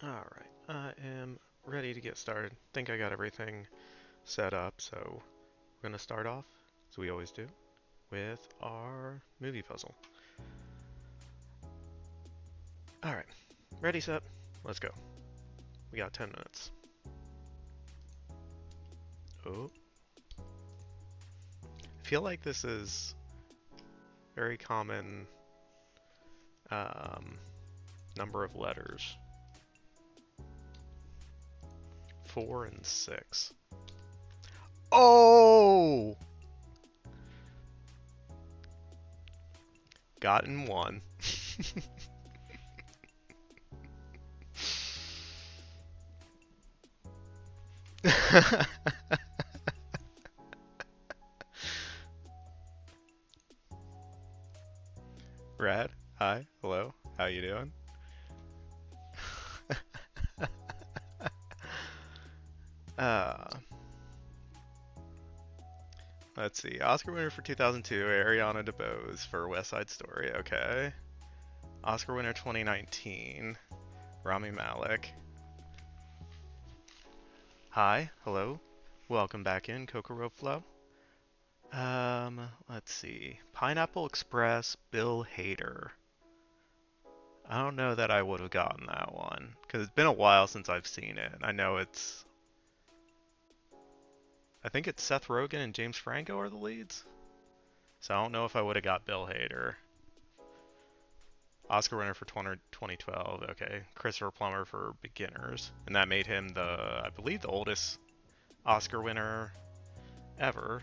Alright, I am ready to get started. Think I got everything set up, so we're going to start off, as we always do, with our movie puzzle. Alright, ready, set, let's go. We got 10 minutes. Oh. I feel like this is very common number of letters. 4 and 6. Oh! Gotten one. Rad, hi, hello, how you doing? uh, let's see. Oscar winner for 2002, Ariana DeBose for West Side Story. Okay. Oscar winner 2019, Rami Malek. Hi, hello, welcome back in, Kokoro Flow. Let's see. Pineapple Express, Bill Hader. I don't know that I would have gotten that one, because it's been a while since I've seen it. I think it's Seth Rogen and James Franco are the leads. So I don't know if I would have got Bill Hader. Oscar winner for 2012. Okay, Christopher Plummer for Beginners, and that made him I believe, the oldest Oscar winner ever.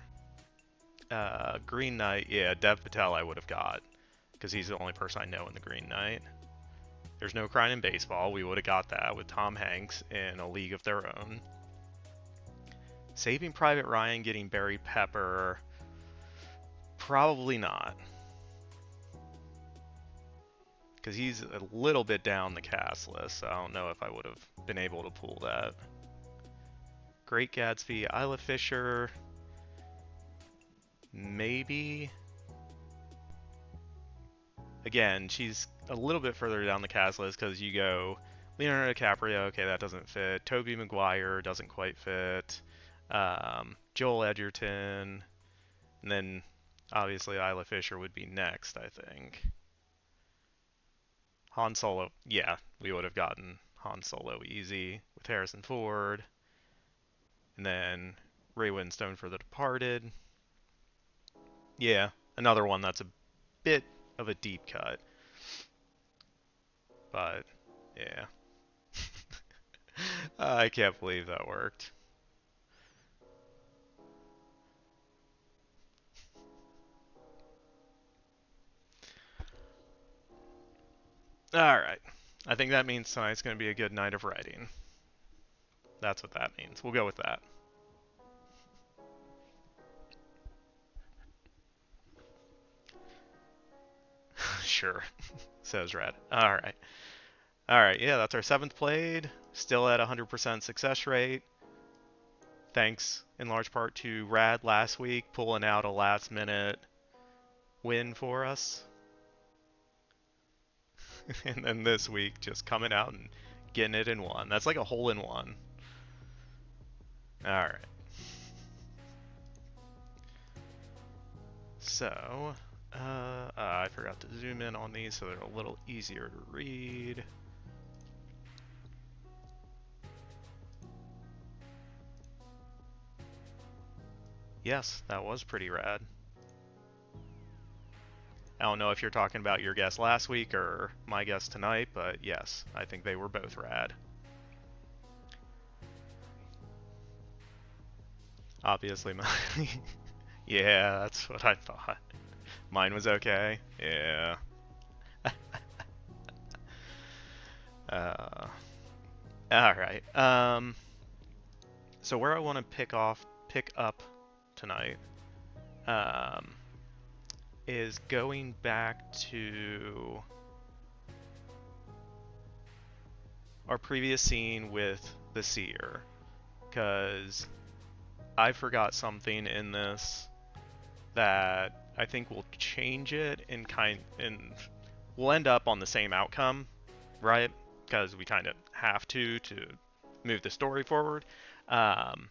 Green Knight, yeah, Dev Patel I would have got, because he's the only person I know in the Green Knight. There's No Crying in Baseball, we would have got that with Tom Hanks in A League of Their Own. Saving Private Ryan getting Barry Pepper, probably not. Because he's a little bit down the cast list, so I don't know if I would have been able to pull that. Great Gatsby, Isla Fisher, maybe. Again, she's a little bit further down the cast list because you go Leonardo DiCaprio, okay, that doesn't fit. Tobey Maguire doesn't quite fit. Joel Edgerton, and then obviously Isla Fisher would be next, I think. Han Solo, yeah, we would have gotten Han Solo easy with Harrison Ford. And then Ray Winstone for The Departed. Yeah, another one that's a bit of a deep cut. But, yeah. I can't believe that worked. Alright. I think that means tonight's going to be a good night of writing. That's what that means. We'll go with that. Sure, says Red. Alright. Alright, yeah, that's our 7th played. Still at 100% success rate. Thanks in large part to Rad last week pulling out a last minute win for us. And then this week just coming out and getting it in one. That's like a hole in one. Alright. So, I forgot to zoom in on these so they're a little easier to read. Yes, that was pretty rad. I don't know if you're talking about your guess last week or my guess tonight, but yes, I think they were both rad. Obviously, yeah, that's what I thought. Mine was okay. Yeah. All right. So where I want to pick up tonight, is going back to our previous scene with the seer, because I forgot something in this that I think will change it and we'll end up on the same outcome, right? because we kind of have to move the story forward. Um,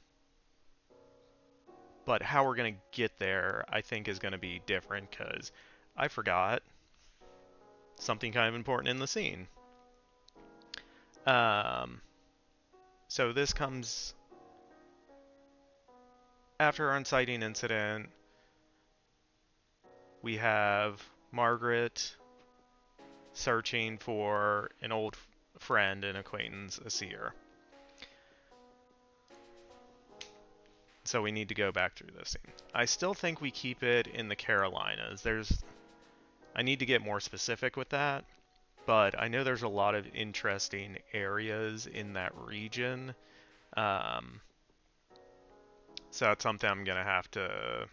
but how we're going to get there, I think, is going to be different because I forgot something kind of important in the scene. Um, so this comes after our inciting incident. We have Margaret searching for an old friend and acquaintance, a seer. So we need to go back through this scene. I still think we keep it in the Carolinas. I need to get more specific with that, but I know there's a lot of interesting areas in that region. Um, so that's something I'm going to have to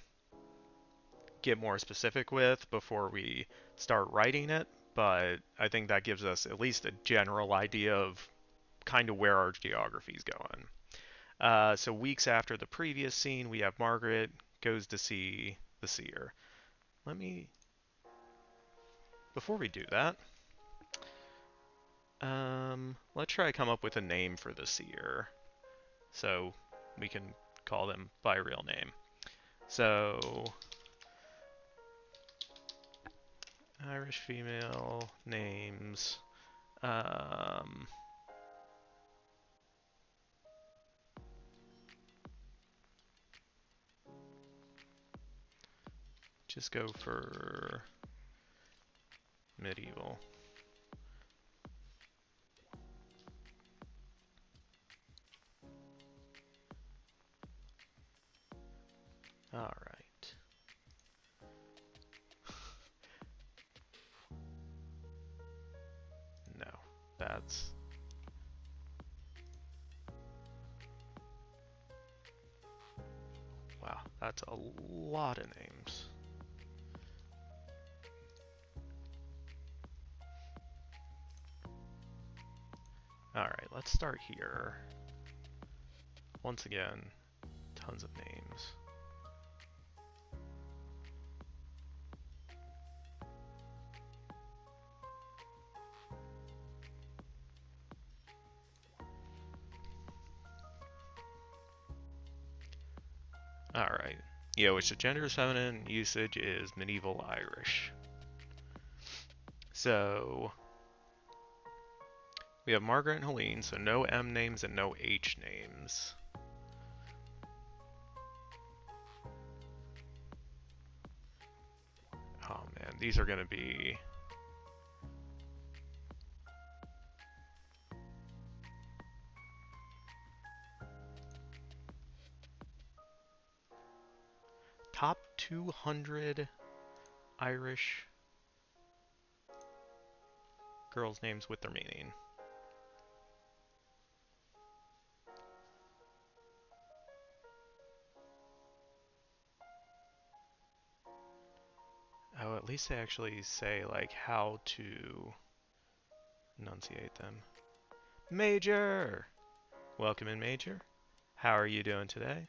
get more specific with before we start writing it, but I think that gives us at least a general idea of kind of where our geography is going. So weeks after the previous scene, we have Margaret goes to see the seer. Before we do that, let's try to come up with a name for the seer, so we can call them by real name. So, Irish female names. Just go for medieval. All right. No, that's... Wow, that's a lot of names. Alright, let's start here. Once again, tons of names. Alright. Yeah, which the gender is feminine, usage is medieval Irish. So, we have Margaret and Helene, so no M names and no H names. Oh man, these are gonna be... Top 200 Irish girls' names with their meaning. Oh, at least they actually say, like, how to enunciate them. Major! Welcome in, Major. How are you doing today?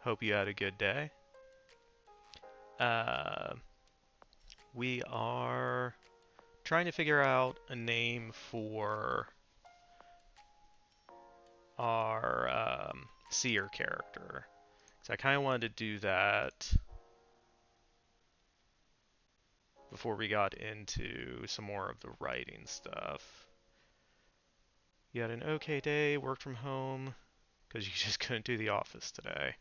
Hope you had a good day. We are trying to figure out a name for our seer character. So I kind of wanted to do that before we got into some more of the writing stuff. You had an okay day, worked from home, because you just couldn't do the office today.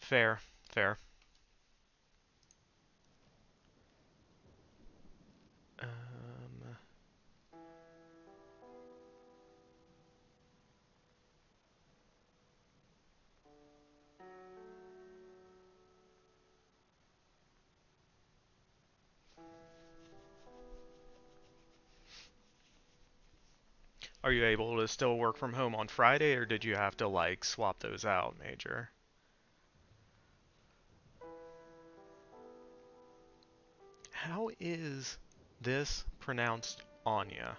Fair, fair. Are you able to still work from home on Friday, or did you have to, like, swap those out, Major? How is this pronounced Anya?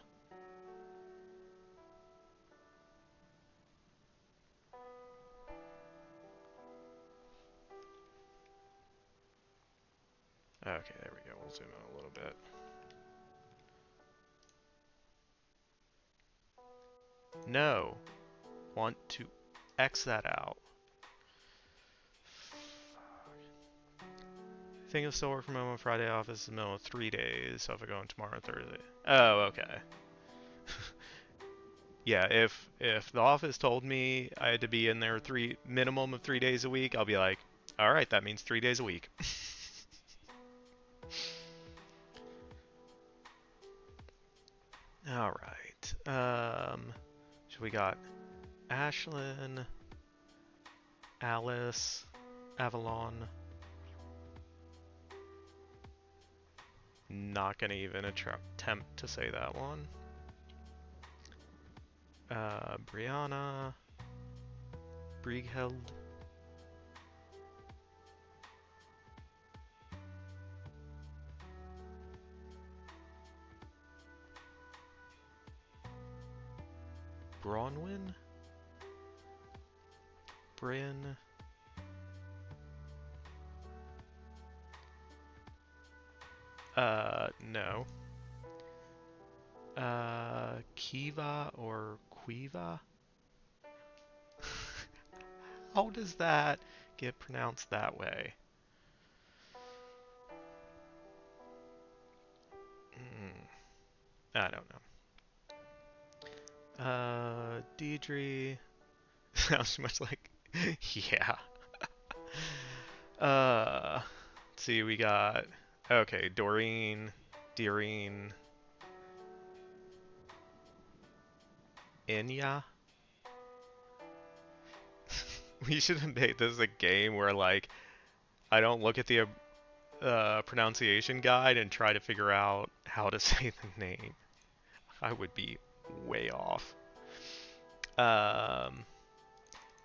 Okay, there we go. We'll zoom in a little bit. No. Want to X that out. I think I'll still work from home on Friday. Office in the middle of 3 days. So if I go in tomorrow and Thursday. Oh, okay. Yeah, if the office told me I had to be in there minimum of 3 days a week, I'll be like, all right, that means 3 days a week. All right. So we got Ashlyn, Alice, Avalon. Not gonna even attempt to say that one. Brianna, Brigheld. Bronwyn? Bryn? No. Kiva or Quiva? How does that get pronounced that way? I don't know. Deidre. Sounds much like. Yeah. Let's see, we got. Okay, Doreen, Deereen, Inya. We should have made this a game where, like, I don't look at the pronunciation guide and try to figure out how to say the name. I would be way off.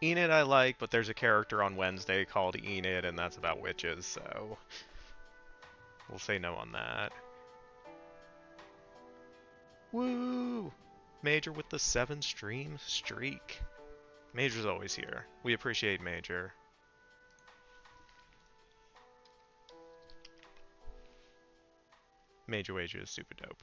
Enid I like, but there's a character on Wednesday called Enid, and that's about witches, so we'll say no on that. Woo! Major with the 7-stream streak. Major's always here. We appreciate Major. Major Wager is super dope.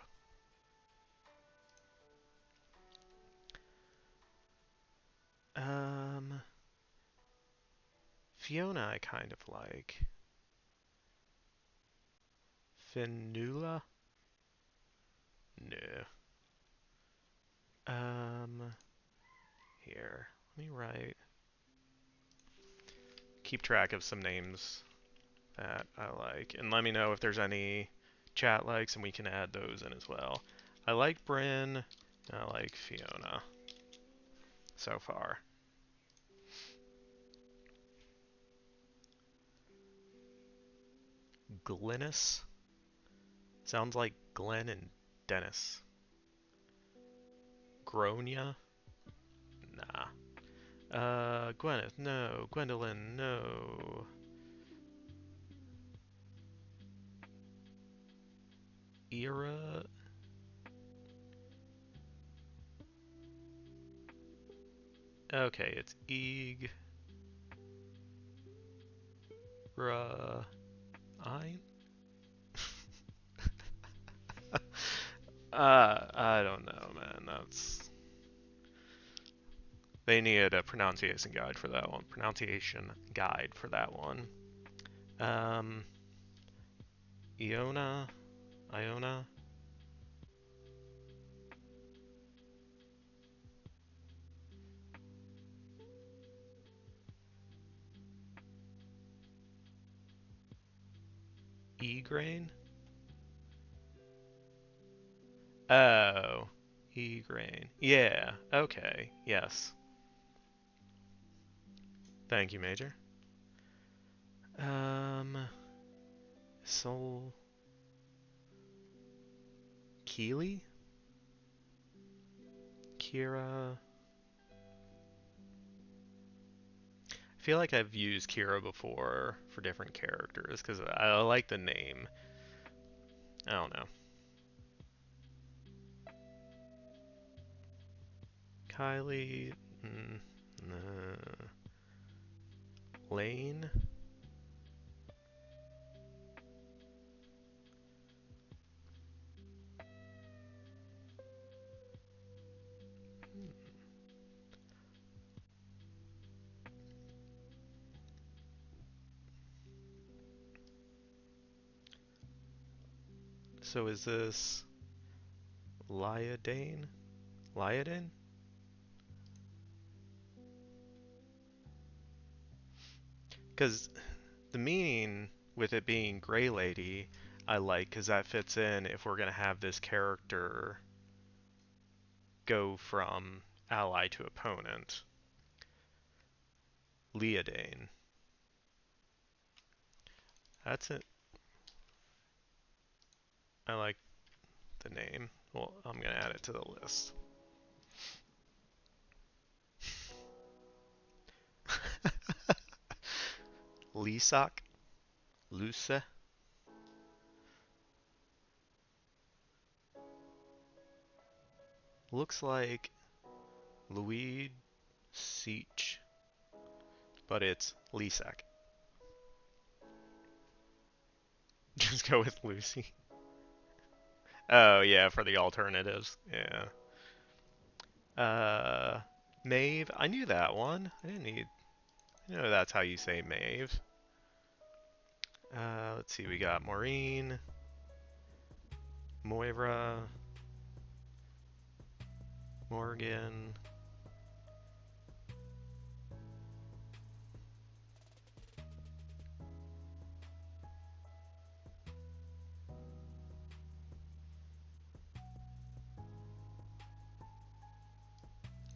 Fiona I kind of like. Finula? No. Here. Let me write. Keep track of some names that I like. And let me know if there's any chat likes and we can add those in as well. I like Bryn, and I like Fiona so far. Glennis? Sounds like Glenn and Dennis. Gronia? Nah. Gwyneth, no. Gwendolyn, no. Era? Okay, it's Eeg. Ein? I don't know, man. They needed a pronunciation guide for that one. Iona? Iona? Egrain? Oh. Egrain. Yeah, okay. Yes. Thank you, Major. Soul. Keely? Kira? I feel like I've used Kira before for different characters because I like the name. I don't know. Kylie. Lane. So is this Liodane? Liodin? Because the meaning with it being Grey Lady, I like, because that fits in if we're going to have this character go from ally to opponent. Liodane. That's it. I like the name. Well, I'm going to add it to the list. Lisak? Luce? Looks like Louis Seach, but it's Lisak. Just go with Lucy. Oh, yeah, for the alternatives. Yeah. Maeve. I knew that one. I didn't need... I know that's how you say Maeve. Let's see. We got Maureen. Moira. Morgan.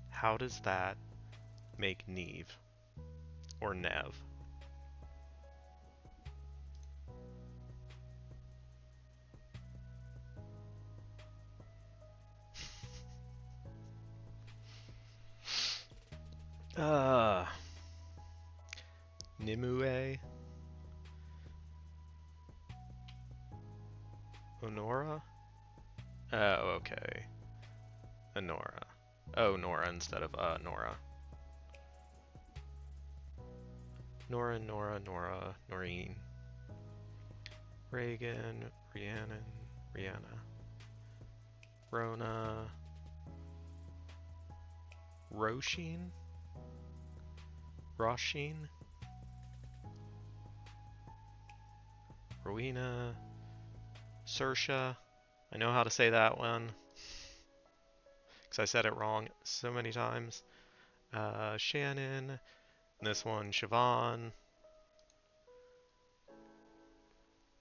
How does that make Neve? Or Nev? Nimue? Honora? Oh, okay. Honora. Oh, Nora instead of Nora. Nora, Noreen. Reagan, Rhiannon, Rihanna. Rona. Roshin? Roshin? Rowena. Sersha. I know how to say that one. Because I said it wrong so many times. Shannon. And this one, Siobhan.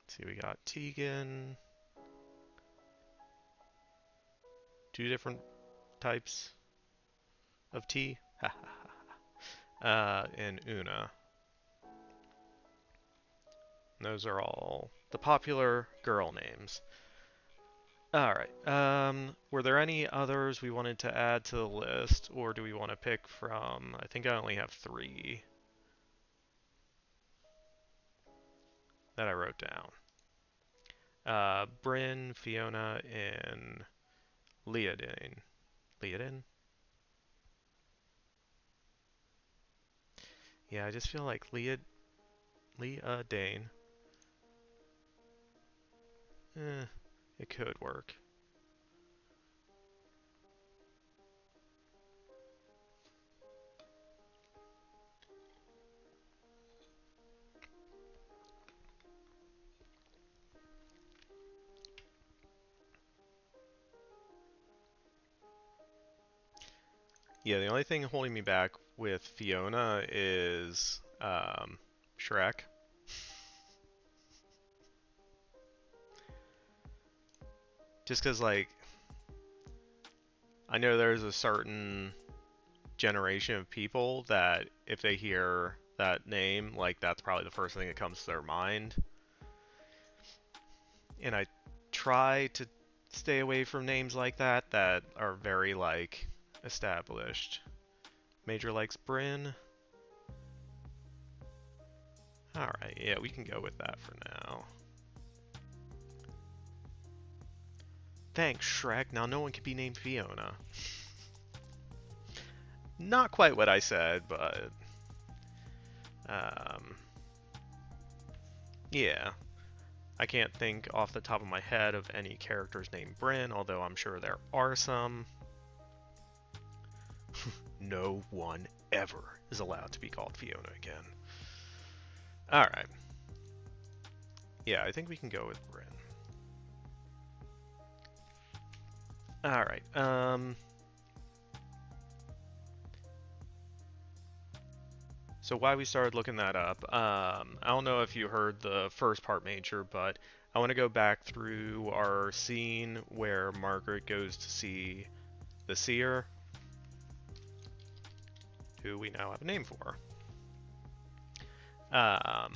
Let's see, we got Tegan. 2 different types of tea. And Una. And those are all the popular girl names. Alright, were there any others we wanted to add to the list, or do we want to pick from... I think I only have 3 that I wrote down. Bryn, Fiona, and Leodine. Leodine? Yeah, I just feel like Leodine. It could work. Yeah, the only thing holding me back with Fiona is Shrek. Just because, like, I know there's a certain generation of people that if they hear that name, like, that's probably the first thing that comes to their mind. And I try to stay away from names like that that are very, like, established. Major likes Bryn. Alright, yeah, we can go with that for now. Thanks, Shrek. Now no one can be named Fiona. Not quite what I said, but... yeah. I can't think off the top of my head of any characters named Bryn, although I'm sure there are some. No one ever is allowed to be called Fiona again. Alright. Yeah, I think we can go with Bryn. All right. So why we started looking that up? I don't know if you heard the first part, Major, but I want to go back through our scene where Margaret goes to see the seer, who we now have a name for. Um,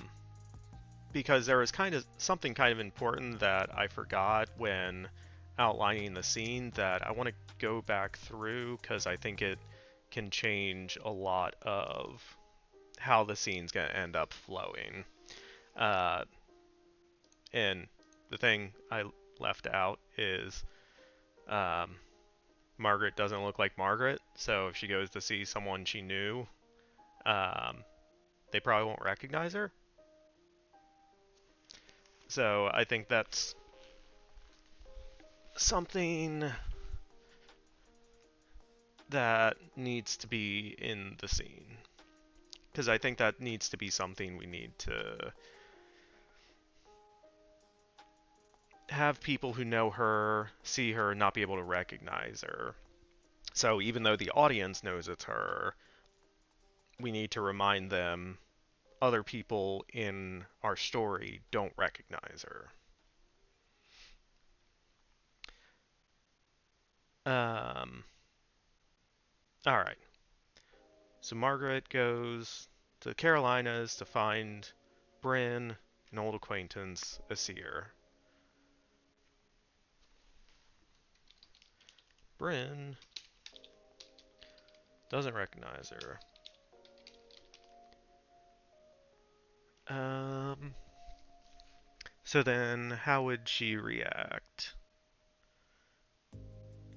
because there was kind of something kind of important that I forgot when outlining the scene that I want to go back through because I think it can change a lot of how the scene's going to end up flowing. Uh, and the thing I left out is um, Margaret doesn't look like Margaret, so if she goes to see someone she knew, um, they probably won't recognize her. So I think that's something that needs to be in the scene. Because I think that needs to be something we need to have people who know her see her and not be able to recognize her. So even though the audience knows it's her, we need to remind them other people in our story don't recognize her. Um, all right. So Margaret goes to the Carolinas to find Bryn, an old acquaintance, a seer. Bryn doesn't recognize her. Um, so then how would she react?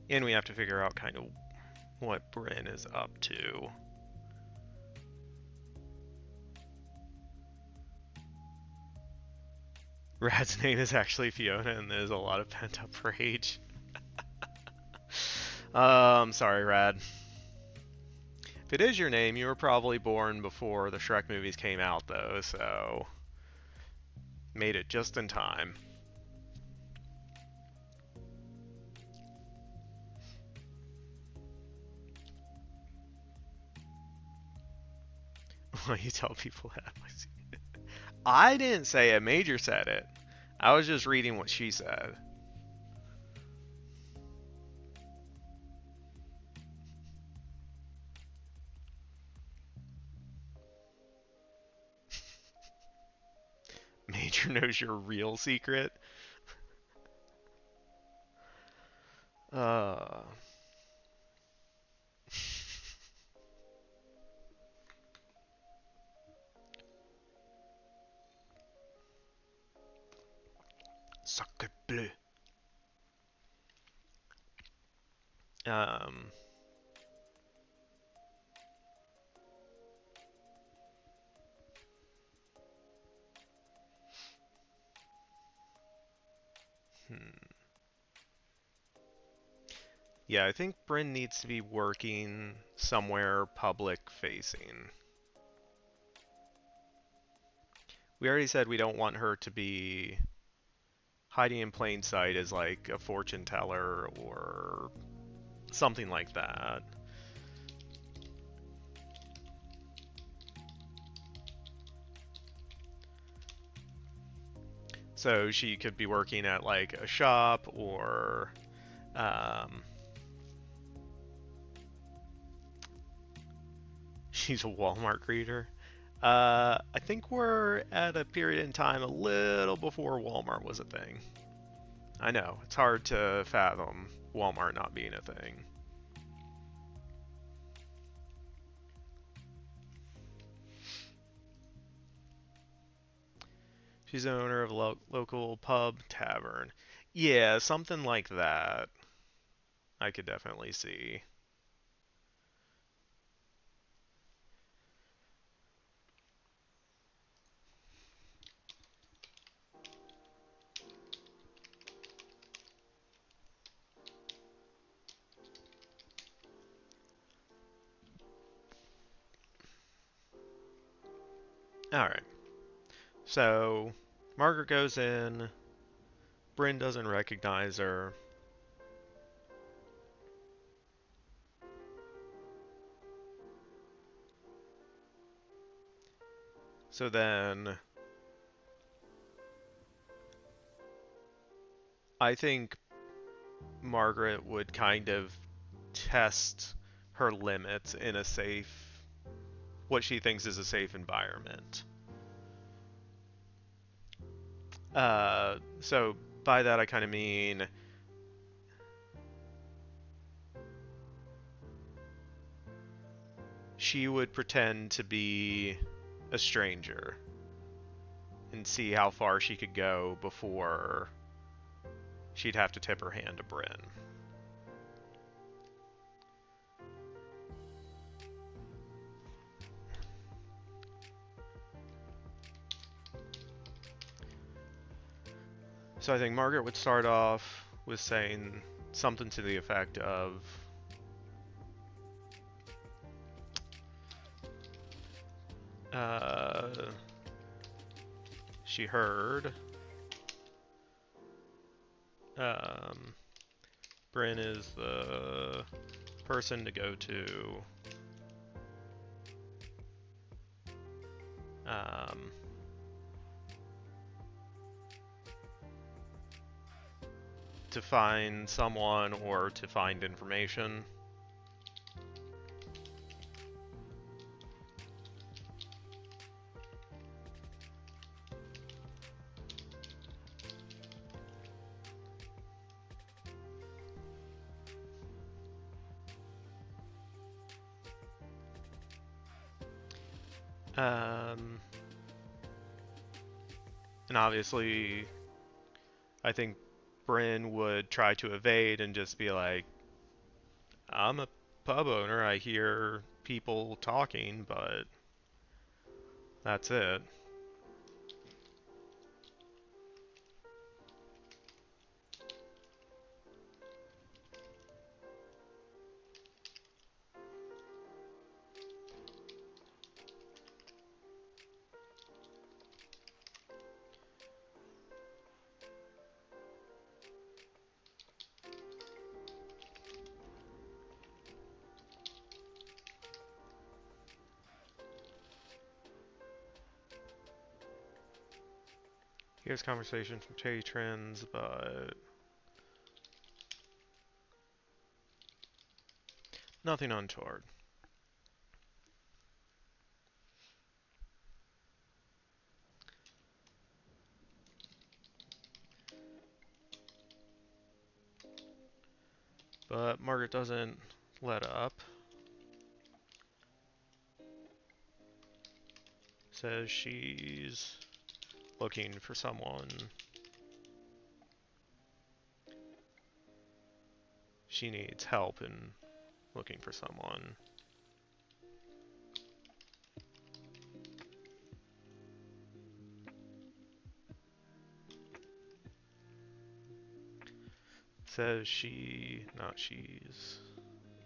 And we have to figure out kind of what Bryn is up to. Rad's name is actually Fiona, and there's a lot of pent up rage. Sorry, Rad. If it is your name, you were probably born before the Shrek movies came out, though, so made it just in time. Why you tell people that? I didn't say it. Major said it. I was just reading what she said. Major knows your real secret. Uh. Sacre bleu. Um. Hmm. Yeah, I think Bryn needs to be working somewhere public facing. We already said we don't want her to be hiding in plain sight as like a fortune teller or something like that. So she could be working at like a shop or um, she's a Walmart greeter. I think we're at a period in time a little before Walmart was a thing. I know, it's hard to fathom Walmart not being a thing. She's the owner of a local pub tavern. Yeah, something like that. I could definitely see. Alright. So, Margaret goes in. Bryn doesn't recognize her. So then I think Margaret would kind of test her limits in a safe, what she thinks is a safe environment. So by that I kind of mean she would pretend to be a stranger and see how far she could go before she'd have to tip her hand to Bryn. So I think Margaret would start off with saying something to the effect of, she heard um, Bryn is the person to go to um, to find someone or to find information. And obviously, I think Bryn would try to evade and just be like, I'm a pub owner, I hear people talking, but that's it. Here's conversation from patrons, but nothing untoward. But Margaret doesn't let up. Says she's looking for someone. She needs help in looking for someone. Says she, not she's.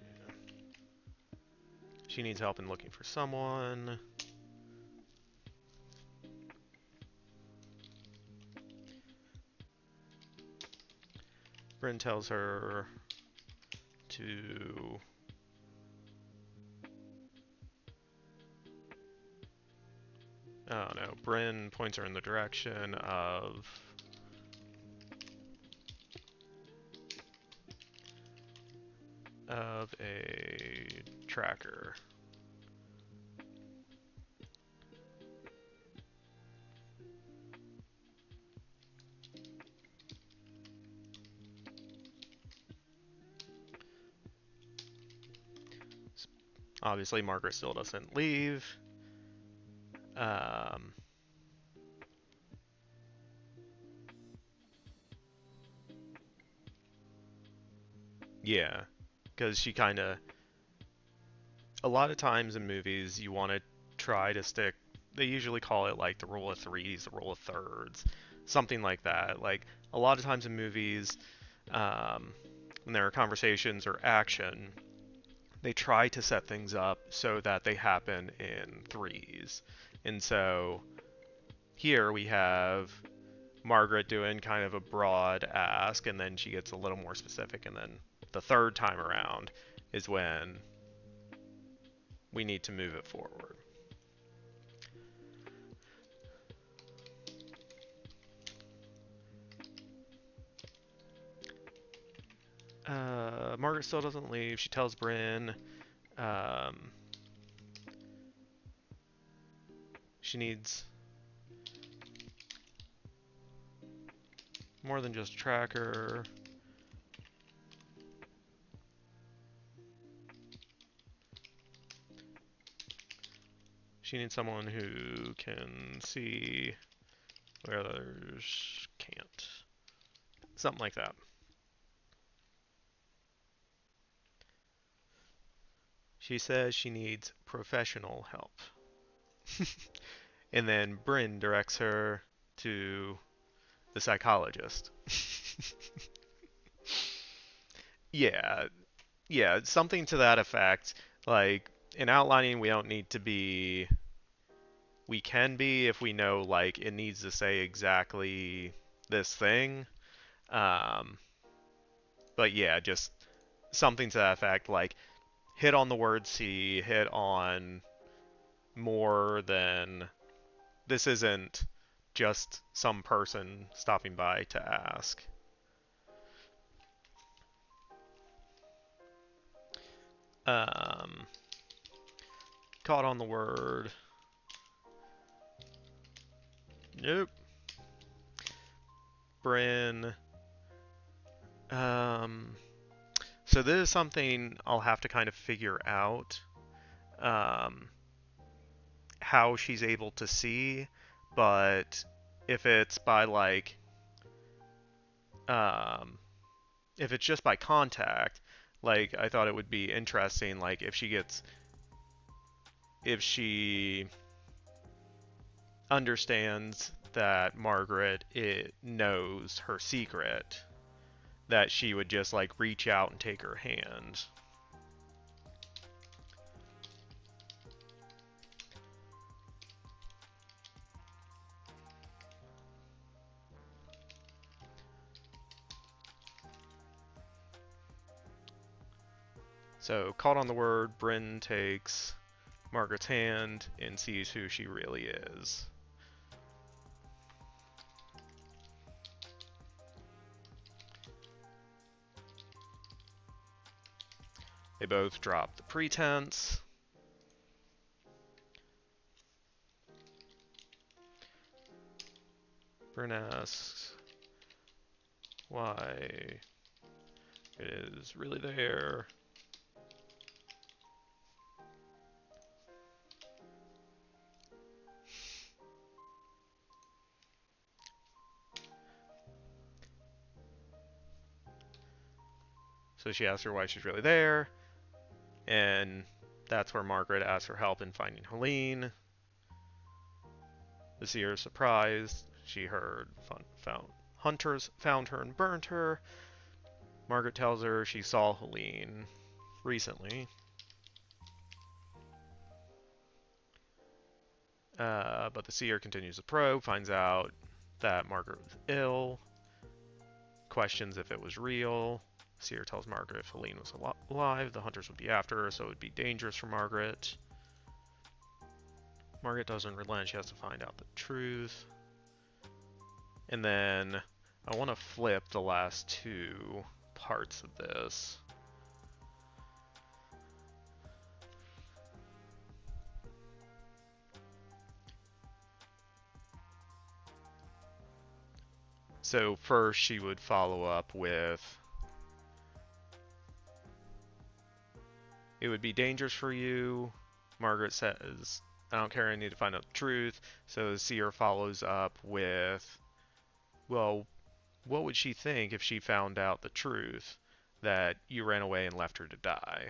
Yeah. She needs help in looking for someone. Bryn tells her to oh no, Bryn points her in the direction of a tracker. Obviously, Margaret still doesn't leave. Yeah, because she kind of. A lot of times in movies, you want to try to stick. They usually call it like the rule of threes, the rule of thirds, something like that. Like a lot of times in movies, when there are conversations or action, they try to set things up so that they happen in threes. And so here we have Margaret doing kind of a broad ask, and then she gets a little more specific, and then the third time around is when we need to move it forward. Margaret still doesn't leave. She tells Bryn um, she needs more than just a tracker. She needs someone who can see where others can't. Something like that. She says she needs professional help. And then Bryn directs her to the psychologist. Yeah, yeah, something to that effect. Like, in outlining, we don't need to be. We can be if we know, like, it needs to say exactly this thing. Um, but yeah, just something to that effect. Like, hit on the word C, hit on more than. This isn't just some person stopping by to ask. Um, caught on the word. Nope. Bryn. Um, so this is something I'll have to kind of figure out. Um, how she's able to see, but if it's by like, um, if it's just by contact, like I thought it would be interesting, like if she understands that Margaret it knows her secret, that she would just like reach out and take her hand. So caught on the word, Bryn takes Margaret's hand and sees who she really is. They both drop the pretense. Bryn asks why it is really there. So she asks her why she's really there, and that's where Margaret asks for help in finding Helene. The seer is surprised. She heard hunters found her and burned her. Margaret tells her she saw Helene recently. But the seer continues to probe, finds out that Margaret was ill, questions if it was real. Seer tells Margaret if Helene was alive, the hunters would be after her, so it would be dangerous for Margaret. Margaret doesn't relent, she has to find out the truth. And then I want to flip the last two parts of this. So first she would follow up with, it would be dangerous for you. Margaret says, I don't care, I need to find out the truth. So the seer follows up with, well, what would she think if she found out the truth, that you ran away and left her to die?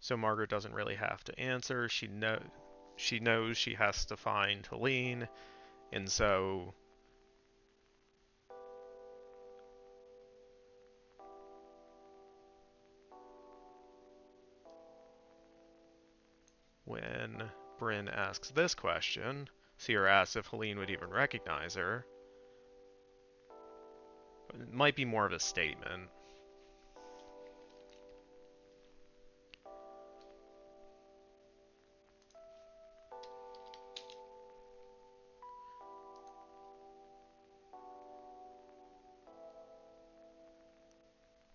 So Margaret doesn't really have to answer. She knows she has to find Helene, and so when Bryn asks this question, Seer asks if Helene would even recognize her. It might be more of a statement.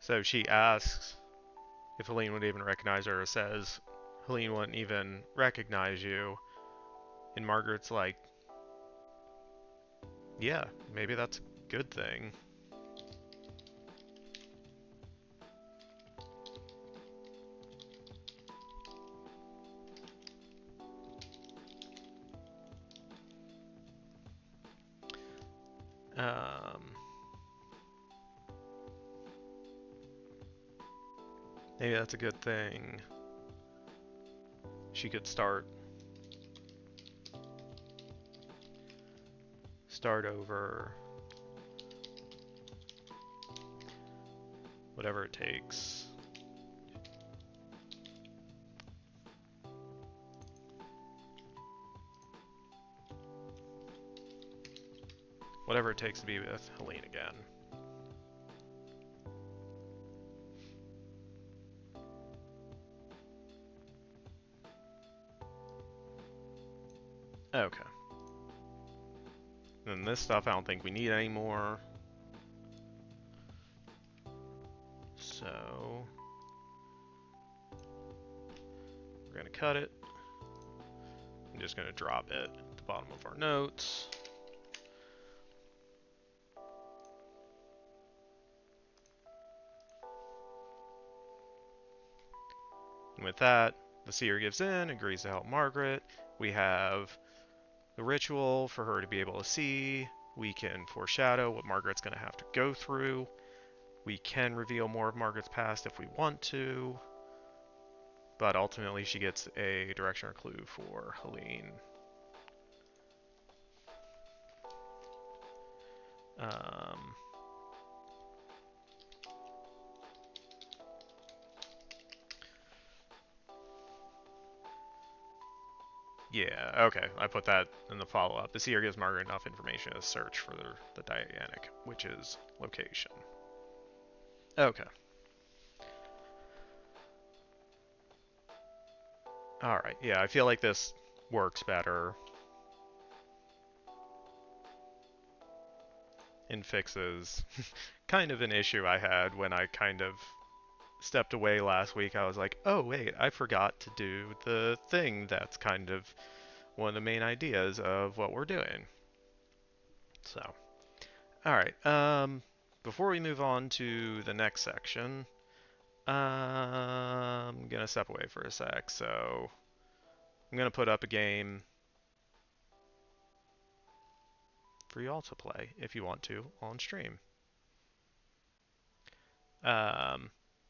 So she asks if Helene would even recognize her, or says Helene wouldn't even recognize you. And Margaret's like, yeah, maybe that's a good thing. Um, maybe that's a good thing. She could start over. Whatever it takes. Whatever it takes to be with Helene again. Okay. And this stuff I don't think we need anymore. So we're gonna cut it. I'm just gonna drop it at the bottom of our notes. And with that, the seer gives in, agrees to help Margaret. We have the ritual for her to be able to see. We can foreshadow what Margaret's going to have to go through. We can reveal more of Margaret's past if we want to. But ultimately, she gets a direction or clue for Helene. Yeah, okay. I put that in the follow-up. The seer gives Margaret enough information to search for the Dianic, which is location. Okay. Alright, yeah, I feel like this works better. And fixes kind of an issue I had when I kind of stepped away last week. I was like, oh wait, I forgot to do the thing that's kind of one of the main ideas of what we're doing. So, alright, before we move on to the next section, I'm gonna step away for a sec, so I'm gonna put up a game for y'all to play if you want to on stream.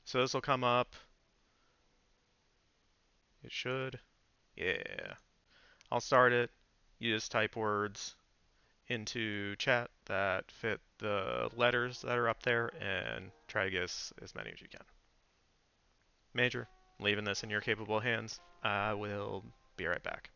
So this will come up. It should. Yeah. I'll start it. You just type words into chat that fit the letters that are up there and try to get as many as you can. Major, leaving this in your capable hands. I will be right back.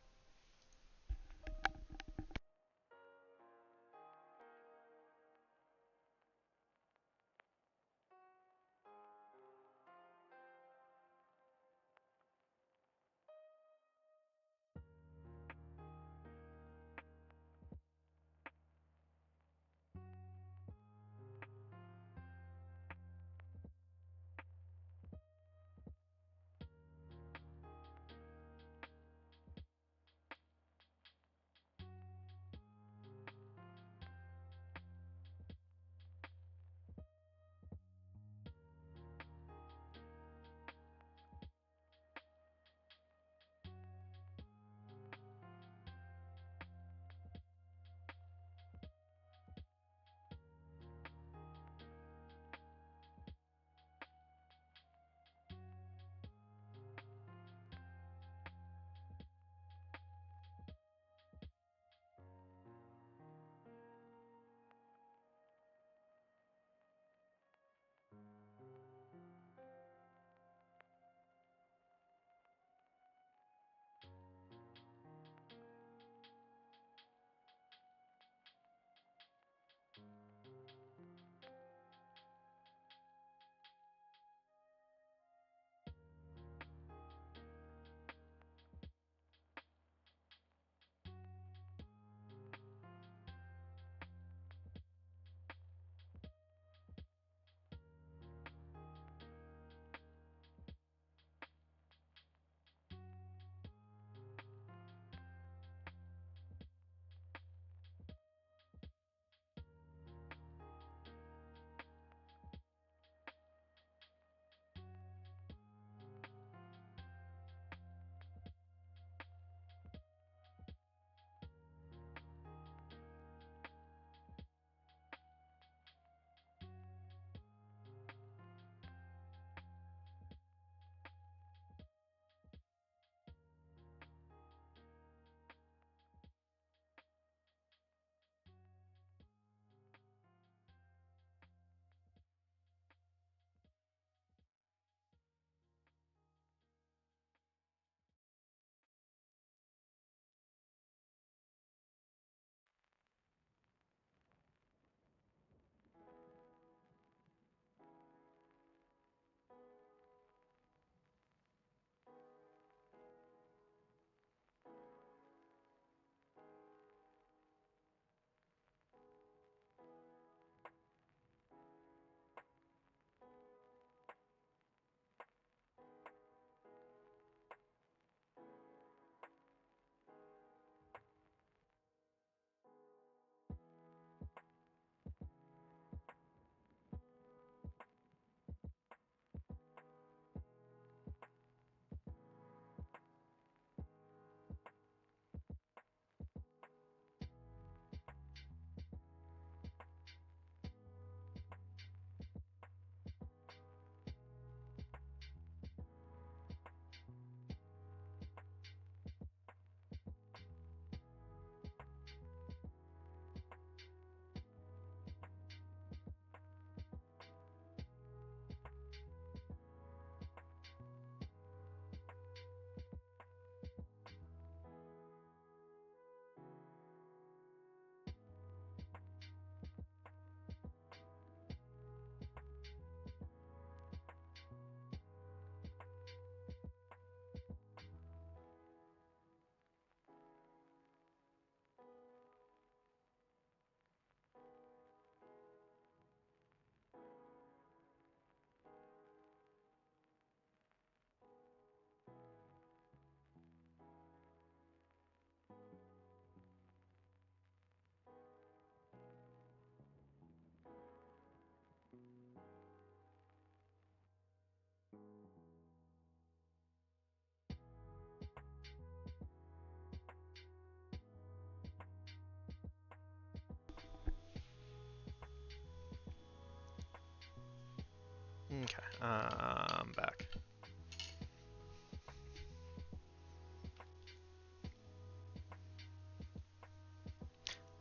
Okay, I'm back.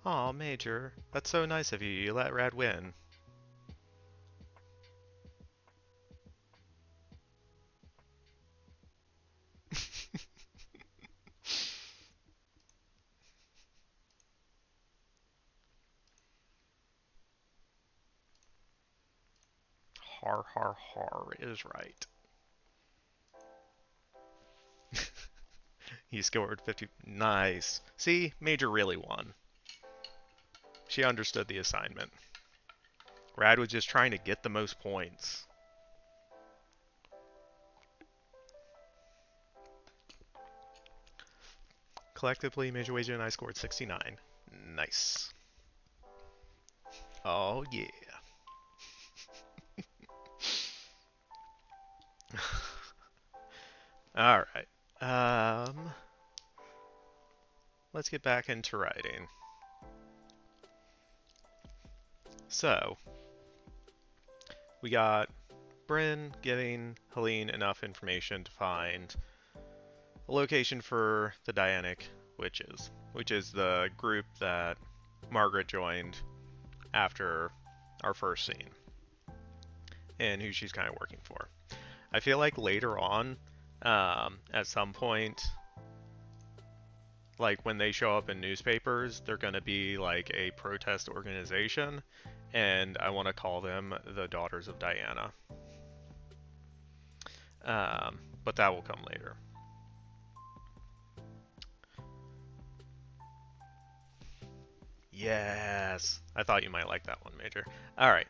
Aw, Major, that's so nice of you. You let Rad win. Har har har is right. He scored 50. Nice. See, Major really won. She understood the assignment. Rad was just trying to get the most points. Collectively, Major Wager and I scored 69. Nice. Oh, yeah. Alright. Let's get back into writing. So, we got Bryn giving Helene enough information to find a location for the Dianic Witches, which is the group that Margaret joined after our first scene, and who she's kind of working for. I feel like later on, at some point, like when they show up in newspapers, they're going to be like a protest organization, and I want to call them the Daughters of Diana. But that will come later. Yes! I thought you might like that one, Major. Alright.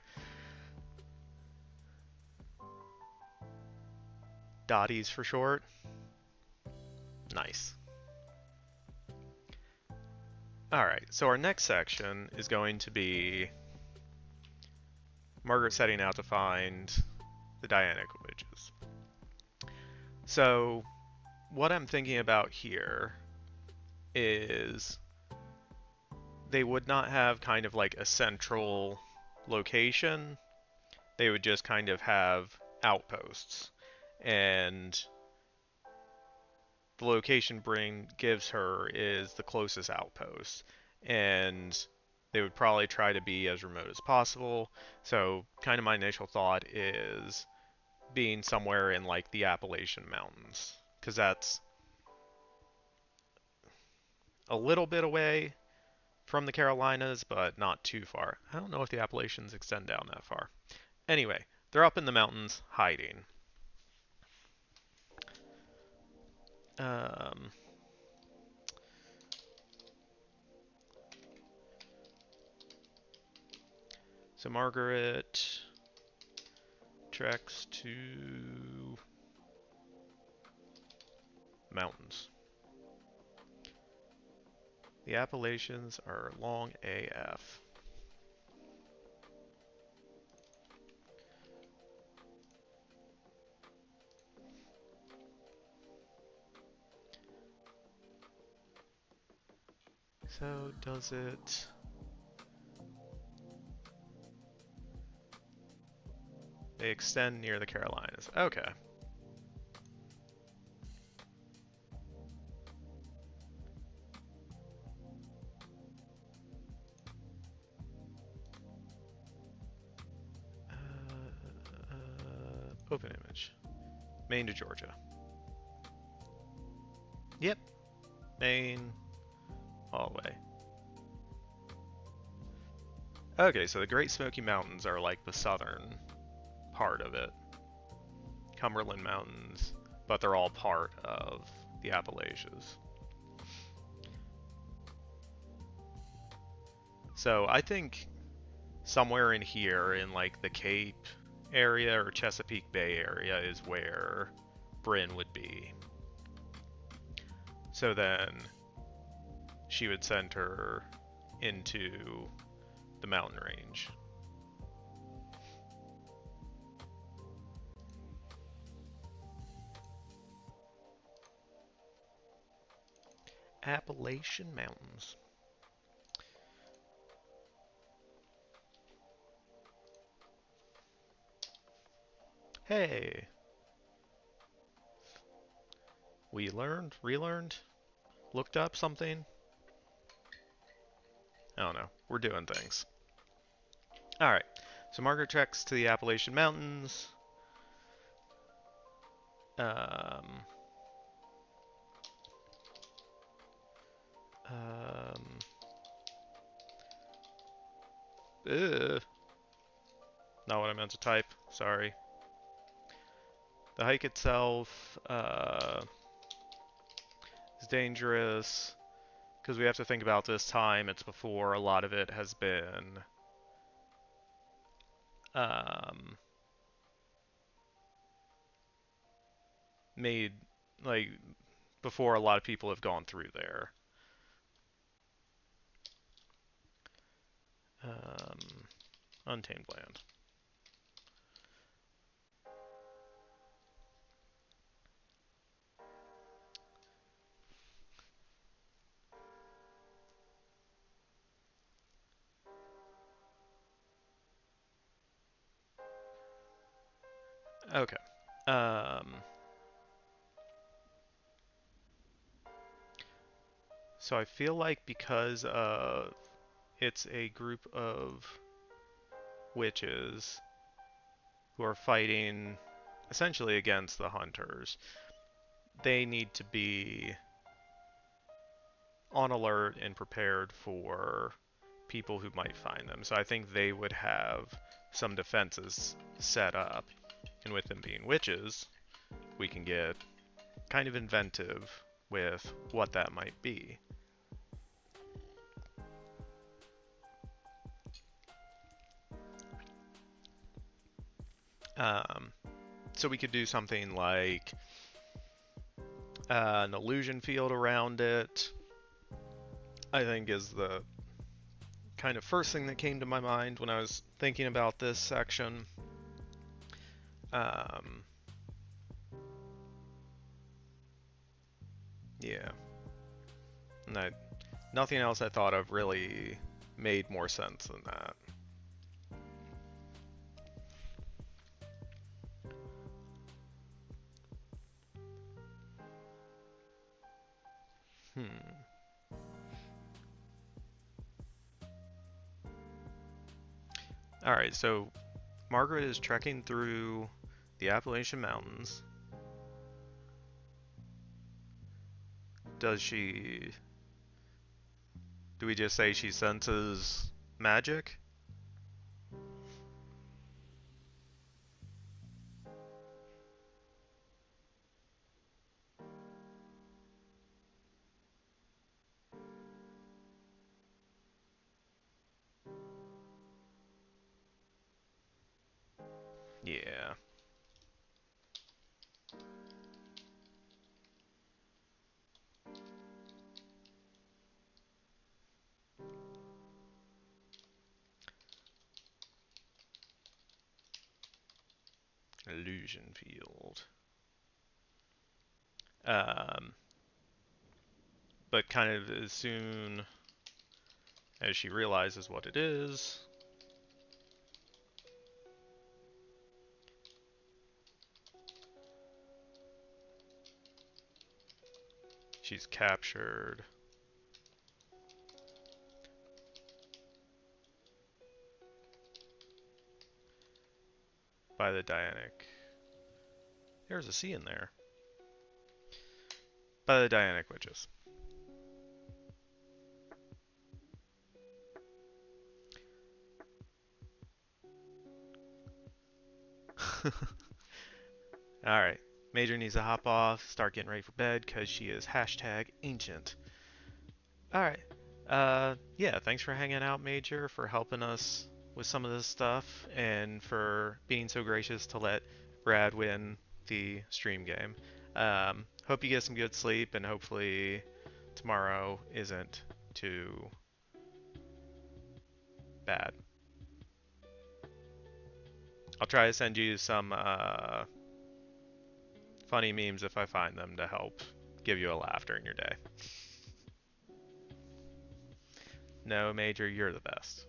Dotties for short. Nice. Alright, so our next section is going to be Margaret setting out to find the Dianic Witches. So, what I'm thinking about here is they would not have kind of like a central location. They would just kind of have outposts. And the location Bryn gives her is the closest outpost. And they would probably try to be as remote as possible. So, kind of my initial thought is being somewhere in like the Appalachian Mountains. Because that's a little bit away from the Carolinas, but not too far. I don't know if the Appalachians extend down that far. Anyway, they're up in the mountains hiding. Um, so Margaret treks to mountains. The Appalachians are long AF. So does it... They extend near the Carolinas. Okay. Open image. Maine to Georgia. Yep. Maine. All the way. Okay, so the Great Smoky Mountains are like the southern part of it. Cumberland Mountains, but they're all part of the Appalachians. So I think somewhere in here in like the Cape area or Chesapeake Bay area is where Bryn would be. So then she would send her into the mountain range. Appalachian Mountains. Hey, we learned, relearned, looked up something. I don't know. We're doing things. Alright, so Margaret treks to the Appalachian Mountains. Um, um, ugh, not what I meant to type. Sorry. The hike itself is dangerous because we have to think about this time. It's before a lot of it has been um, made, like, before a lot of people have gone through there. Um, Untamed land. Okay. Um, so I feel like because it's a group of witches who are fighting essentially against the hunters, they need to be on alert and prepared for people who might find them. So I think they would have some defenses set up. And with them being witches, we can get kind of inventive with what that might be. Um, so we could do something like an illusion field around it, I think is the kind of first thing that came to my mind when I was thinking about this section. Um, yeah. And nothing else I thought of really made more sense than that. Hmm. Alright, so Margaret is trekking through the Appalachian Mountains. Does she... Do we just say she senses magic? Yeah. Illusion field. Um, but kind of as soon as she realizes what it is, she's captured by the Dianic. There's a C in there. By the Dianic witches. Alright. Major needs to hop off, start getting ready for bed, because she is hashtag ancient. Alright. Yeah, thanks for hanging out, Major, for helping us with some of this stuff, and for being so gracious to let Brad win the stream game. Hope you get some good sleep, and hopefully tomorrow isn't too bad. I'll try to send you some funny memes if I find them to help give you a laugh during your day. No, Major, you're the best.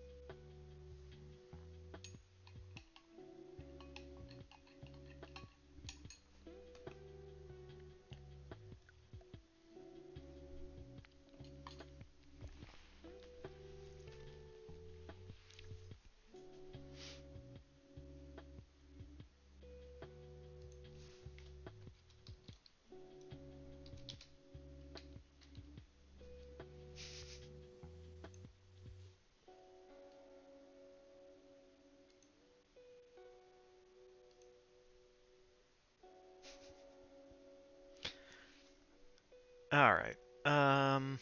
All right. Um.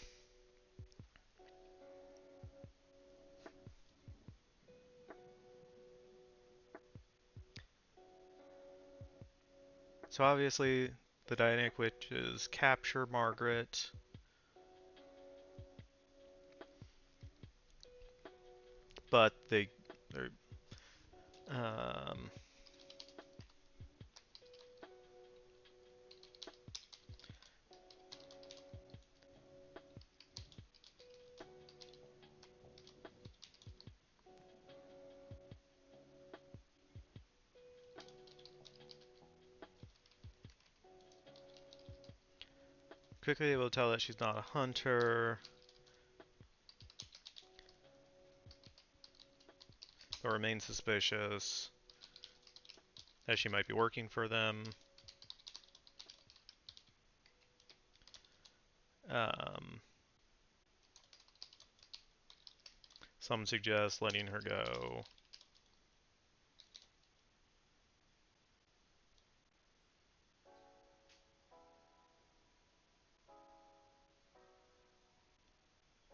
So obviously, the Dianic Witches capture Margaret, but they're um. Quickly able to tell that she's not a hunter, but remain suspicious that she might be working for them. Um, some suggest letting her go.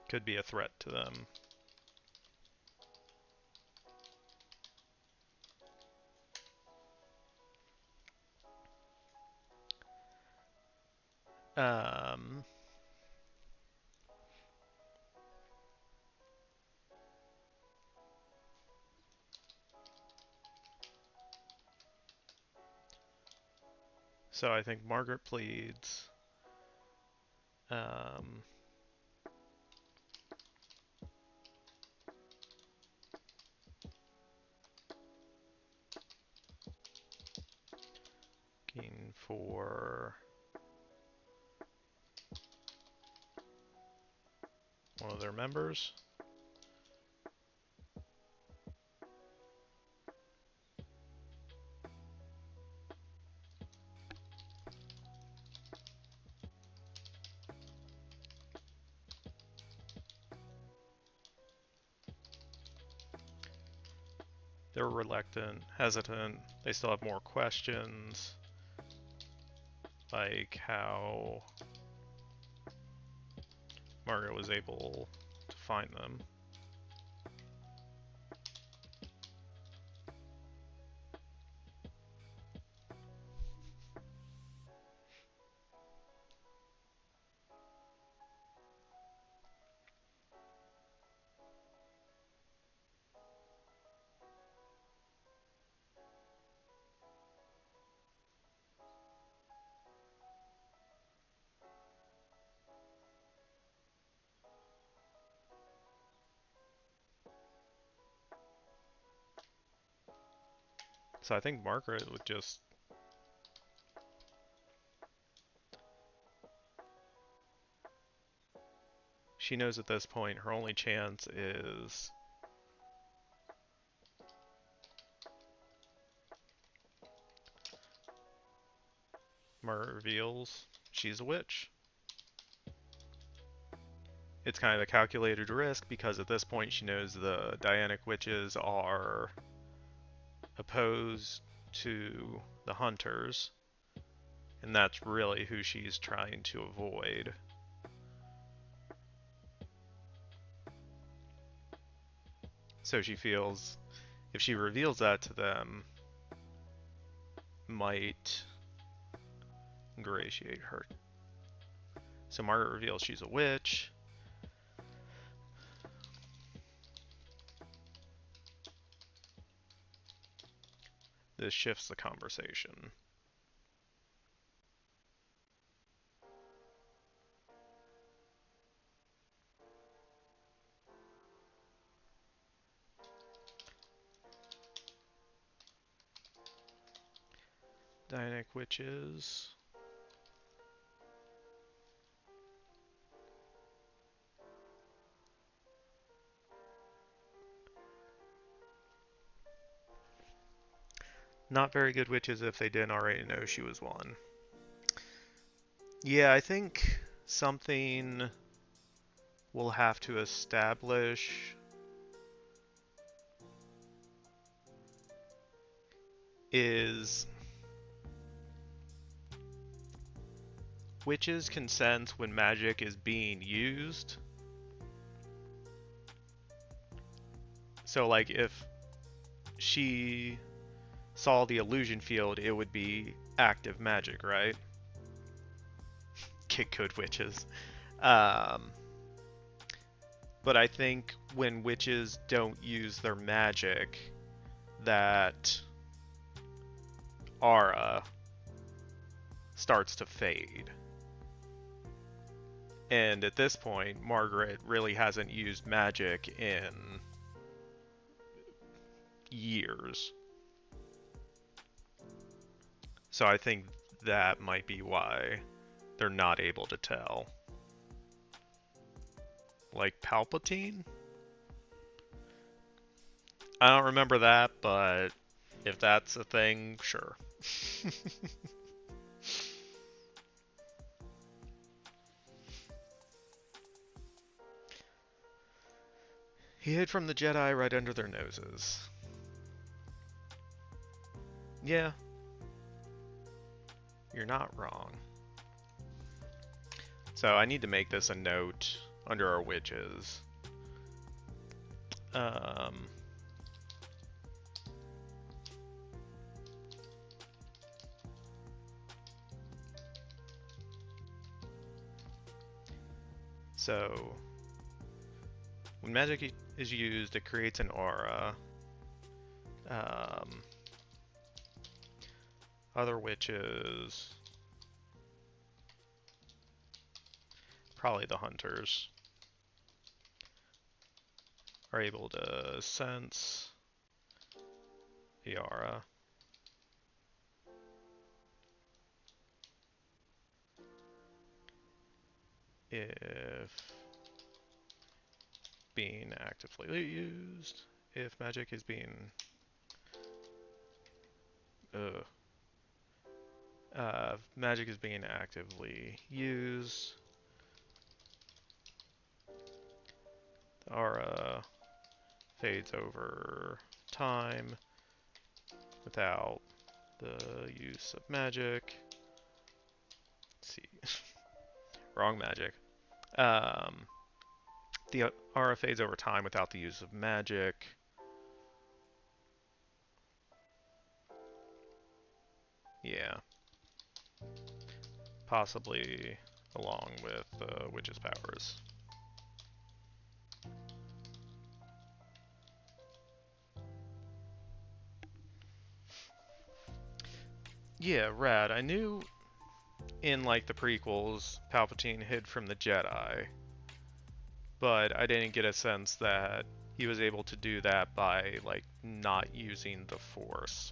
Could be a threat to them. Um, so I think Margaret pleads. Um, looking for one of their members. They're reluctant, hesitant. They still have more questions, like how Margaret was able to find them. So I think Margaret would just... She knows at this point her only chance is Margaret reveals she's a witch. It's kind of a calculated risk because at this point she knows the Dianic witches are opposed to the hunters, and that's really who she's trying to avoid. So she feels if she reveals that to them, might ingratiate her. So Margaret reveals she's a witch. This shifts the conversation. Dianic witches. Not very good witches if they didn't already know she was one. Yeah, I think something we'll have to establish is witches can sense when magic is being used. So like if she saw the illusion field, it would be active magic, right? Get good witches. Um, but I think when witches don't use their magic, that aura starts to fade. And at this point, Margaret really hasn't used magic in years. So I think that might be why they're not able to tell. Like Palpatine? I don't remember that, but if that's a thing, sure. He hid from the Jedi right under their noses. Yeah, you're not wrong. So I need to make this a note under our witches. So when magic is used, it creates an aura. Other witches, probably the hunters, are able to sense the aura. If being actively used, if magic is being magic is being actively used, the aura fades over time without the use of magic. Let's see. Wrong magic. The aura fades over time without the use of magic. Yeah. Possibly along with witch's powers. Yeah, rad. I knew in like the prequels, Palpatine hid from the Jedi, but I didn't get a sense that he was able to do that by like not using the Force.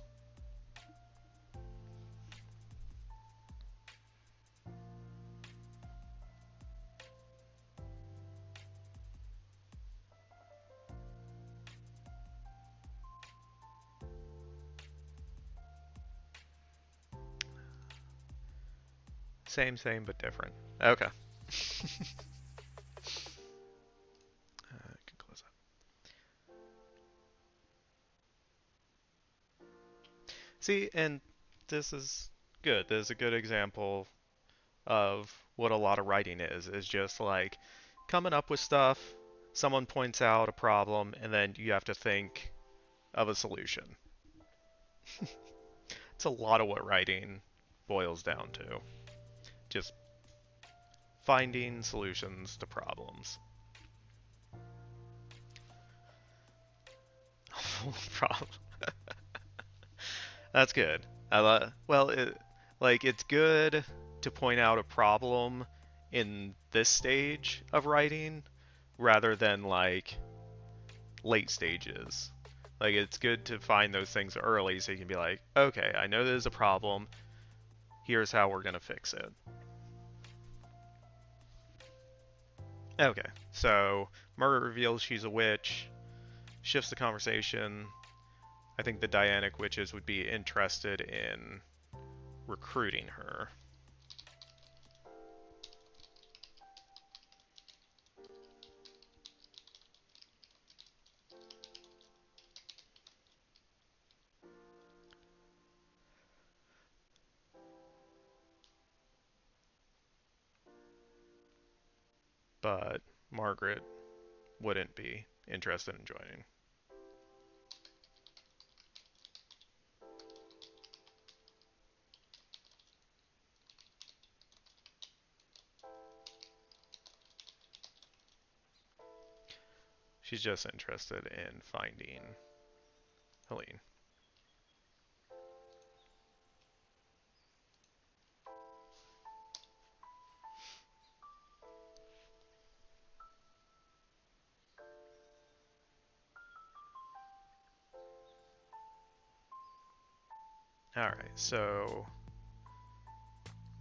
Same, but different. Okay. Can close that. See, and this is good. This is a good example of what a lot of writing is just like coming up with stuff, someone points out a problem, and then you have to think of a solution. It's a lot of what writing boils down to. Just finding solutions to problems. Problem. That's good. Well, it's good to point out a problem in this stage of writing rather than like late stages. Like it's good to find those things early so you can be like, okay, I know there's a problem. Here's how we're gonna fix it. Okay, so Margaret reveals she's a witch, shifts the conversation. I think the Dianic witches would be interested in recruiting her. but Margaret wouldn't be interested in joining. She's just interested in finding Helene. Alright, so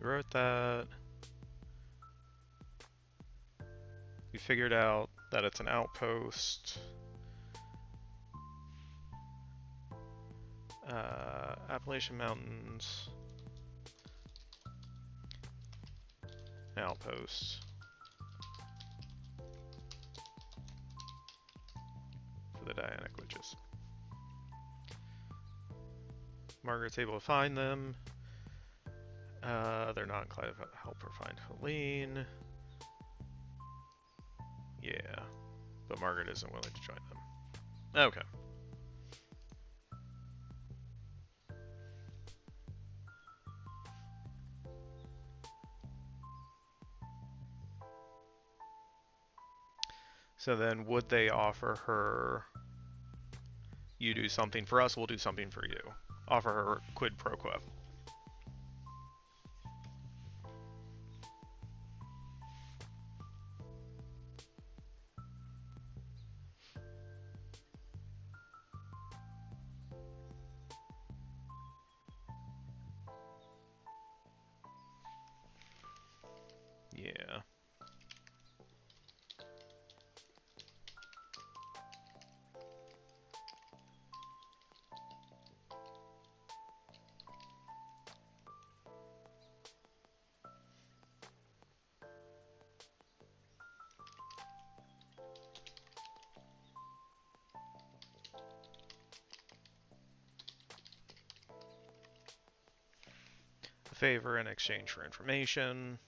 we wrote that. We figured out that it's an outpost. Appalachian Mountains. Outpost. For the Dianic Witches. Margaret's able to find them. They're not inclined to help her find Helene. Yeah, but Margaret isn't willing to join them. Okay. So then would they offer her, you do something for us, we'll do something for you. Offer her quid pro quo. Yeah. A favor in exchange for information.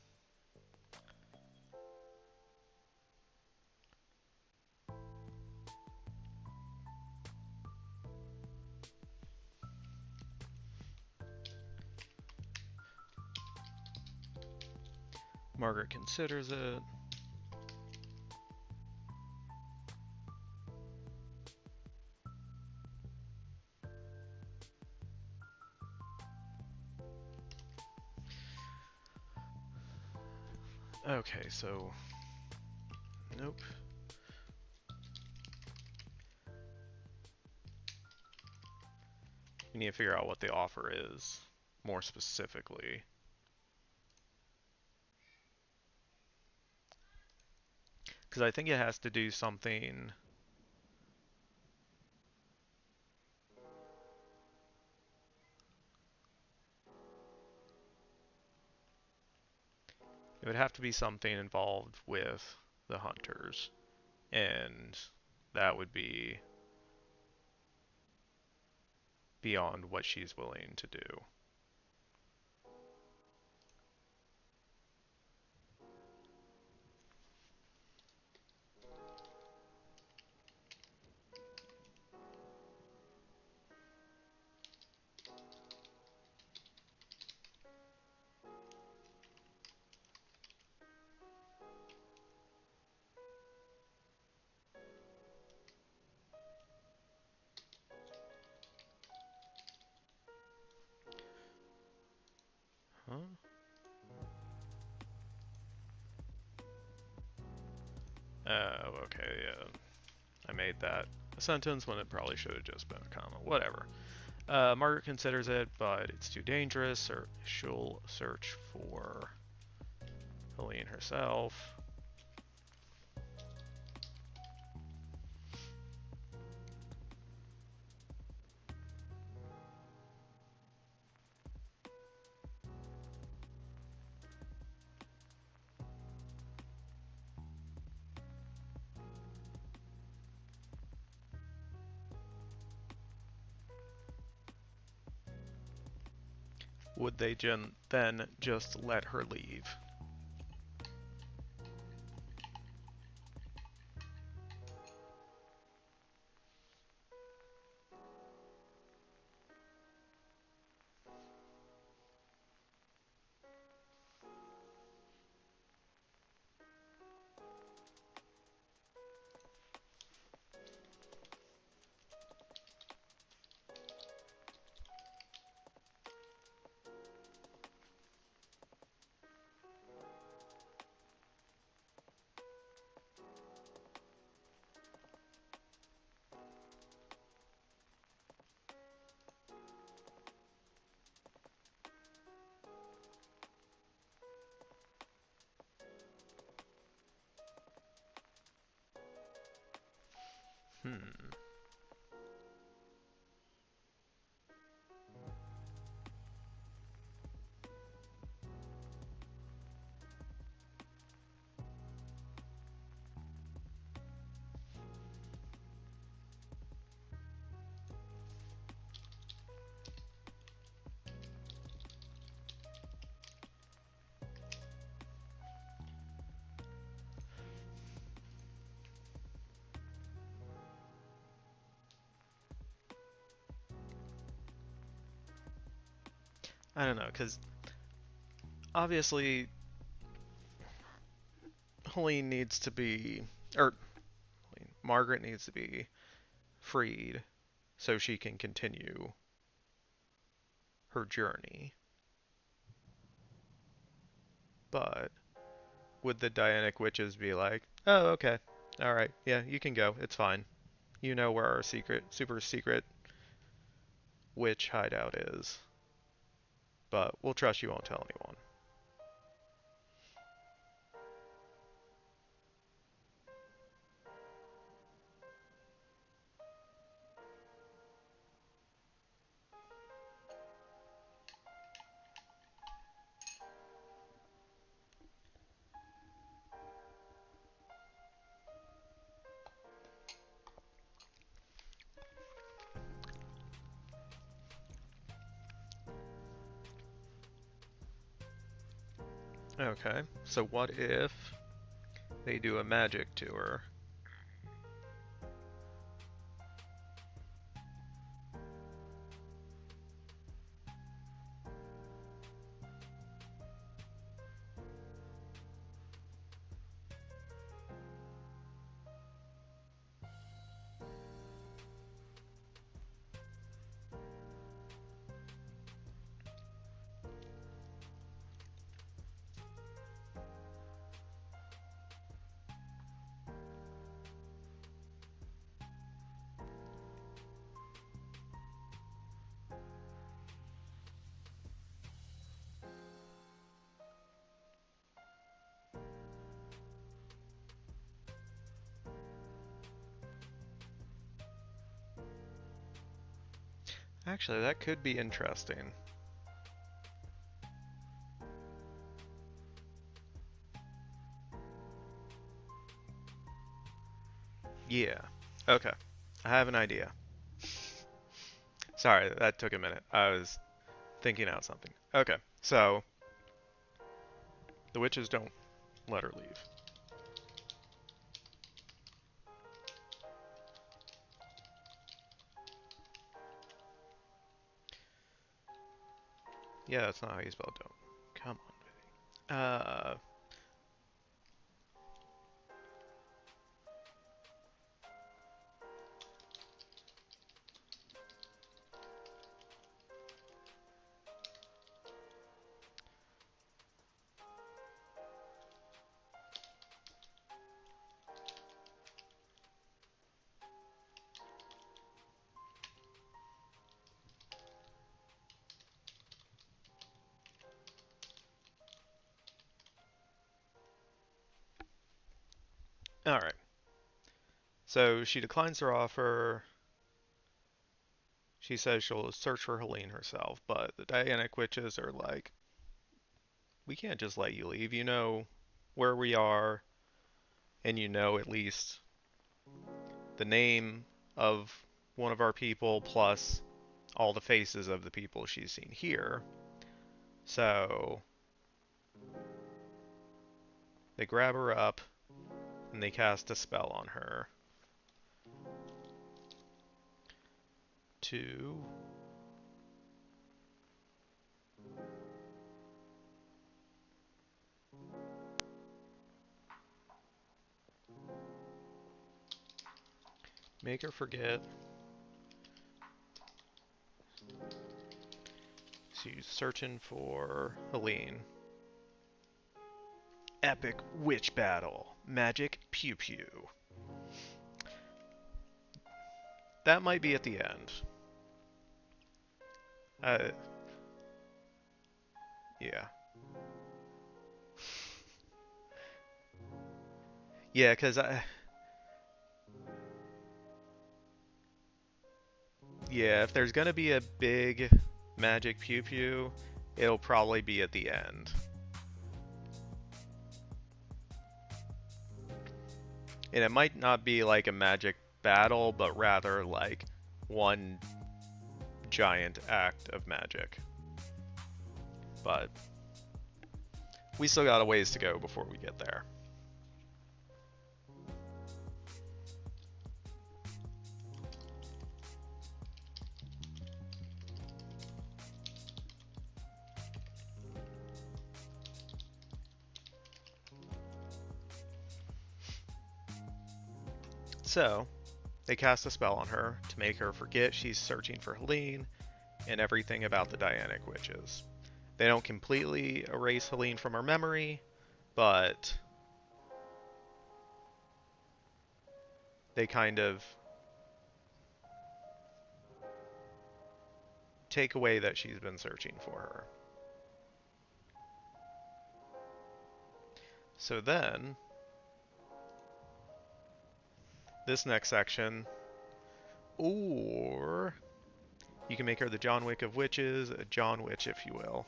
Margaret considers it. Okay, so nope. We need to figure out what the offer is more specifically. Because I think it has to do something. It would have to be something involved with the hunters. And that would be beyond what she's willing to do. Huh? Oh, okay, yeah. I made that a sentence when it probably should have just been a comma. Whatever. Margaret considers it, but it's too dangerous, or she'll search for Helene herself. Would they then just let her leave? Hmm. I don't know, because obviously Helene needs to be, or Margaret needs to be freed so she can continue her journey. But would the Dianic witches be like, oh, okay, alright, yeah, you can go, it's fine. You know where our super secret witch hideout is. But we'll trust you won't tell anyone. Okay, so what if they do a magic tour? Actually, that could be interesting. Yeah. Okay. I have an idea. Sorry, that took a minute. I was thinking out something. Okay, so the witches don't let her leave. Yeah, that's not how you spell don't. Come on. Alright. So she declines her offer. She says she'll search for Helene herself, but the Dianic witches are like, we can't just let you leave. You know where we are, and you know at least the name of one of our people plus all the faces of the people she's seen here. So they grab her up and they cast a spell on her to make her forget she's searching for Helene. Epic witch battle. Magic pew pew. That might be at the end. Uh, yeah. Yeah, because Yeah, if there's gonna be a big magic pew pew, it'll probably be at the end. And it might not be like a magic battle, but rather like one giant act of magic. But we still got a ways to go before we get there. So, they cast a spell on her to make her forget she's searching for Helene and everything about the Dianic witches. They don't completely erase Helene from her memory, but they kind of take away that she's been searching for her. So then, this next section, or you can make her the John Wick of witches, a John Witch if you will.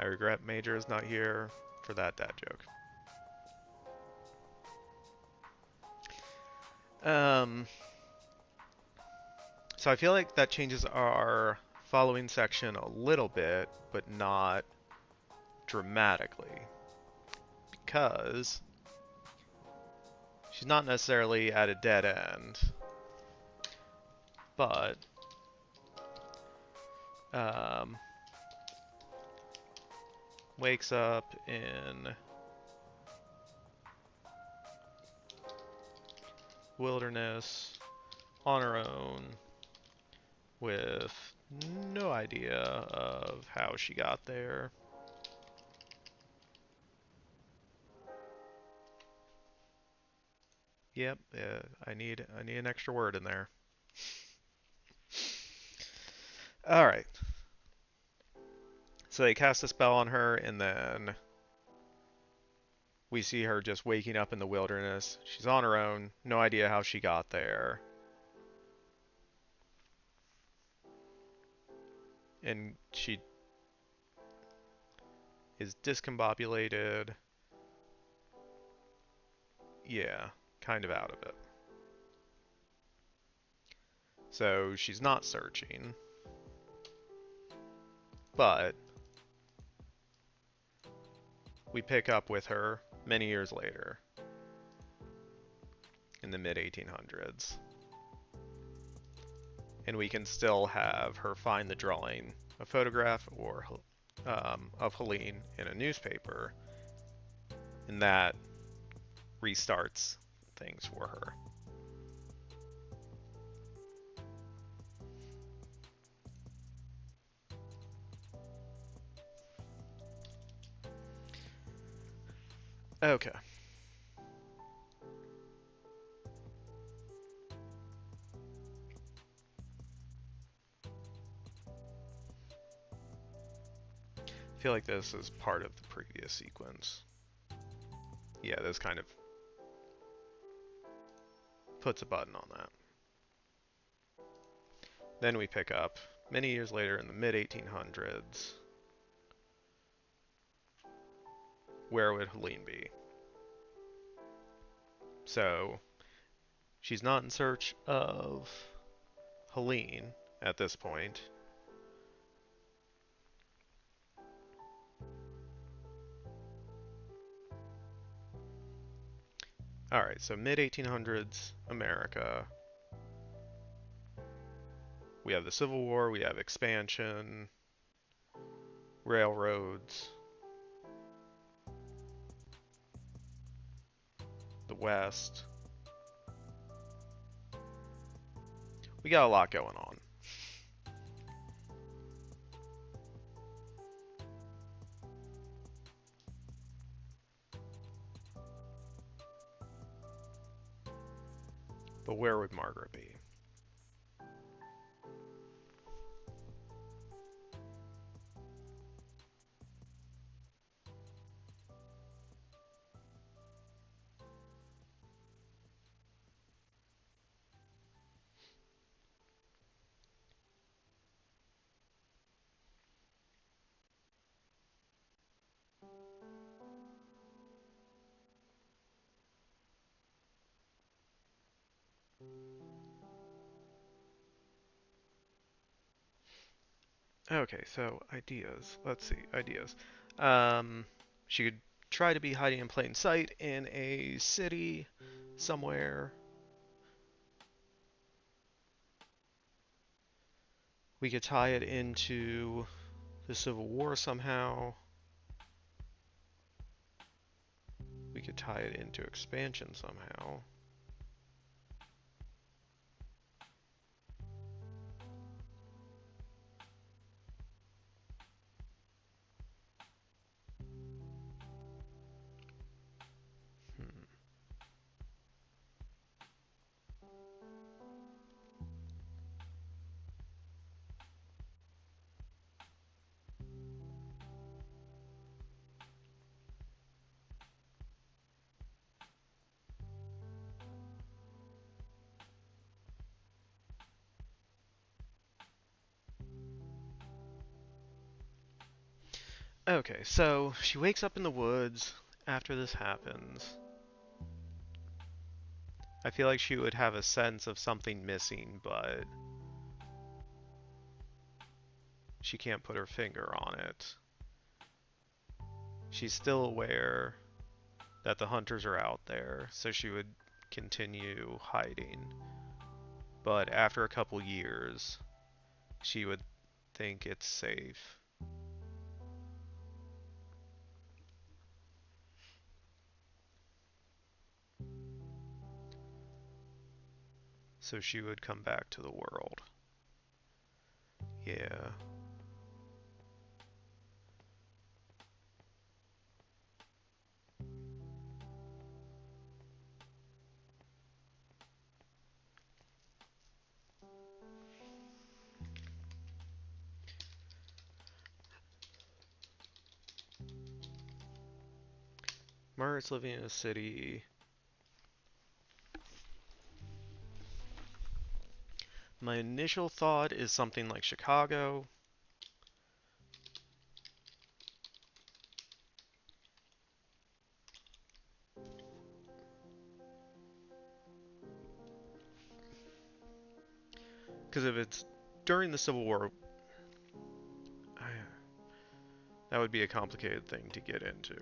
I regret Major is not here for that dad joke. So I feel like that changes our following section a little bit, but not dramatically. Because she's not necessarily at a dead end, but wakes up in wilderness on her own with no idea of how she got there. Yep, I need an extra word in there. All right. So they cast a spell on her, and then we see her just waking up in the wilderness. She's on her own, no idea how she got there. And she is discombobulated. Yeah, kind of out of it. So she's not searching. But we pick up with her many years later in the mid-1800s. And we can still have her find the drawing, a photograph or of Helene in a newspaper, and that restarts things for her. Okay. I feel like this is part of the previous sequence. Yeah, this kind of puts a button on that. Then we pick up many years later in the mid-1800s. Where would Helene be? So, she's not in search of Helene at this point. Alright, so mid-1800s America. We have the Civil War, we have expansion, railroads, the West. We got a lot going on. But where would Margaret be? Okay, so ideas. Let's see, ideas. Um, she could try to be hiding in plain sight in a city somewhere. We could tie it into the Civil War somehow. We could tie it into expansion somehow. Hmm. Okay, so she wakes up in the woods after this happens. I feel like she would have a sense of something missing, but she can't put her finger on it. She's still aware that the hunters are out there, so she would continue hiding. But after a couple years, she would think it's safe. So she would come back to the world. Yeah. Margaret's living in a city. My initial thought is something like Chicago. Because if it's during the Civil War, I, that would be a complicated thing to get into.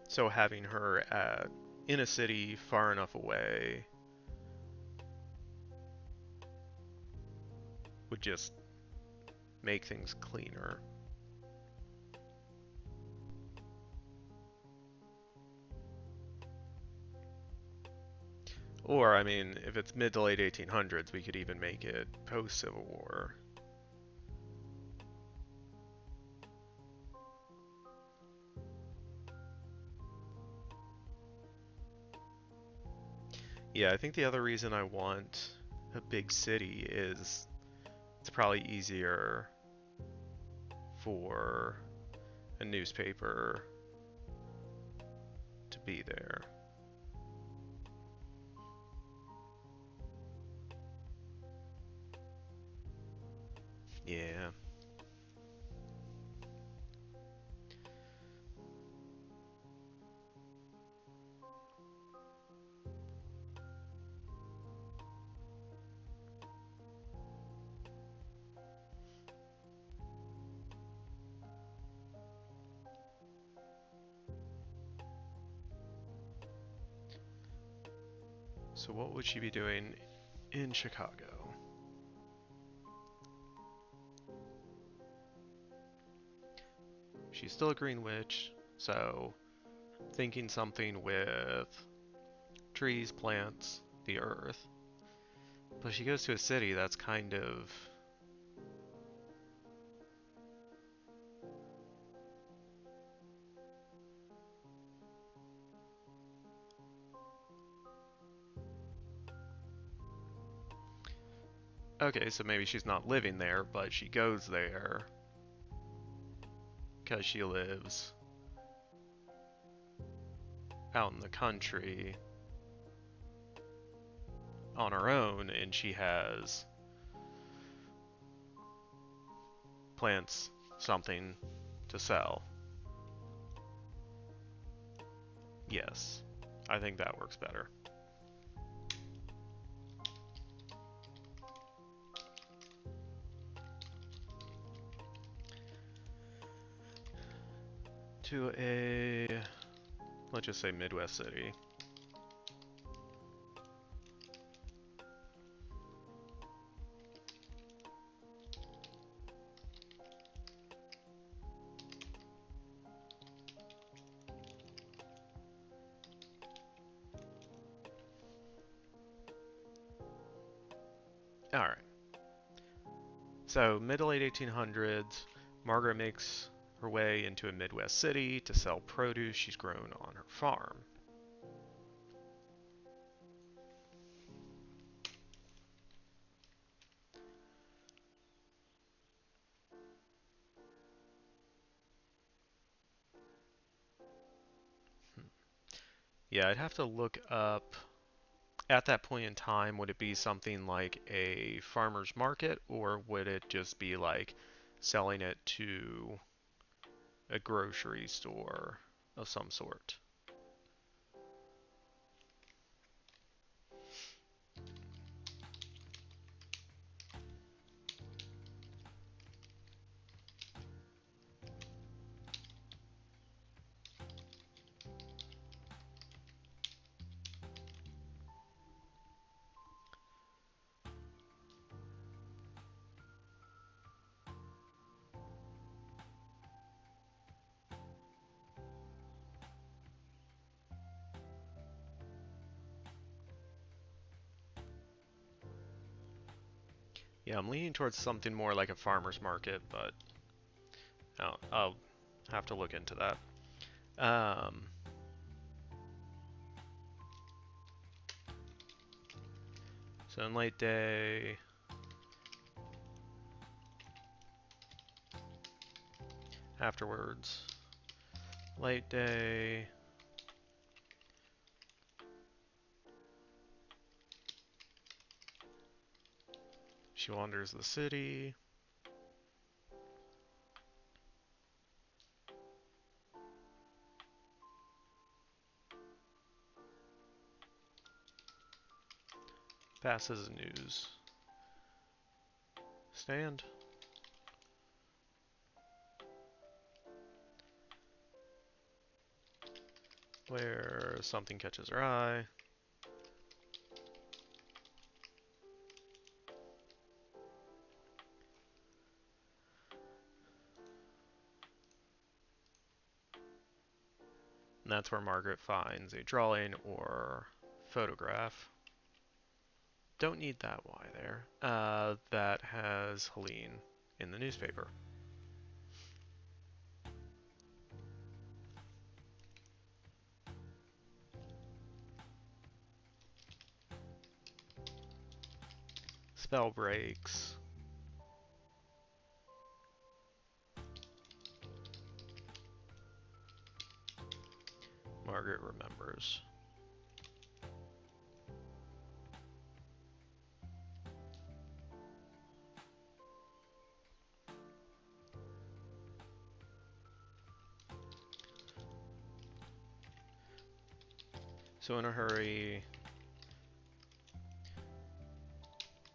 So having her in a city far enough away would just make things cleaner. Or, I mean, if it's mid to late 1800s, we could even make it post-Civil War. Yeah, I think the other reason I want a big city is it's probably easier for a newspaper to be there. Yeah. So what would she be doing in Chicago? She's still a Green Witch, so thinking something with trees, plants, the earth. But she goes to a city that's kind of... Okay, so maybe she's not living there, but she goes there because she lives out in the country on her own and she has plants something to sell. Yes, I think that works better. to a, let's just say Midwest city. Alright. So, mid to late 1800s, Margaret makes her way into a Midwest city to sell produce she's grown on her farm. Yeah, I'd have to look up, at that point in time, would it be something like a farmer's market, or would it just be like selling it to a grocery store of some sort? Yeah, I'm leaning towards something more like a farmer's market, but I'll have to look into that. So in late day, afterwards, late day, she wanders the city. Passes a news stand. Where something catches her eye. And that's where Margaret finds a drawing or photograph. Don't need that Y there. That has Helene in the newspaper. Spell breaks. Margaret remembers. So in a hurry,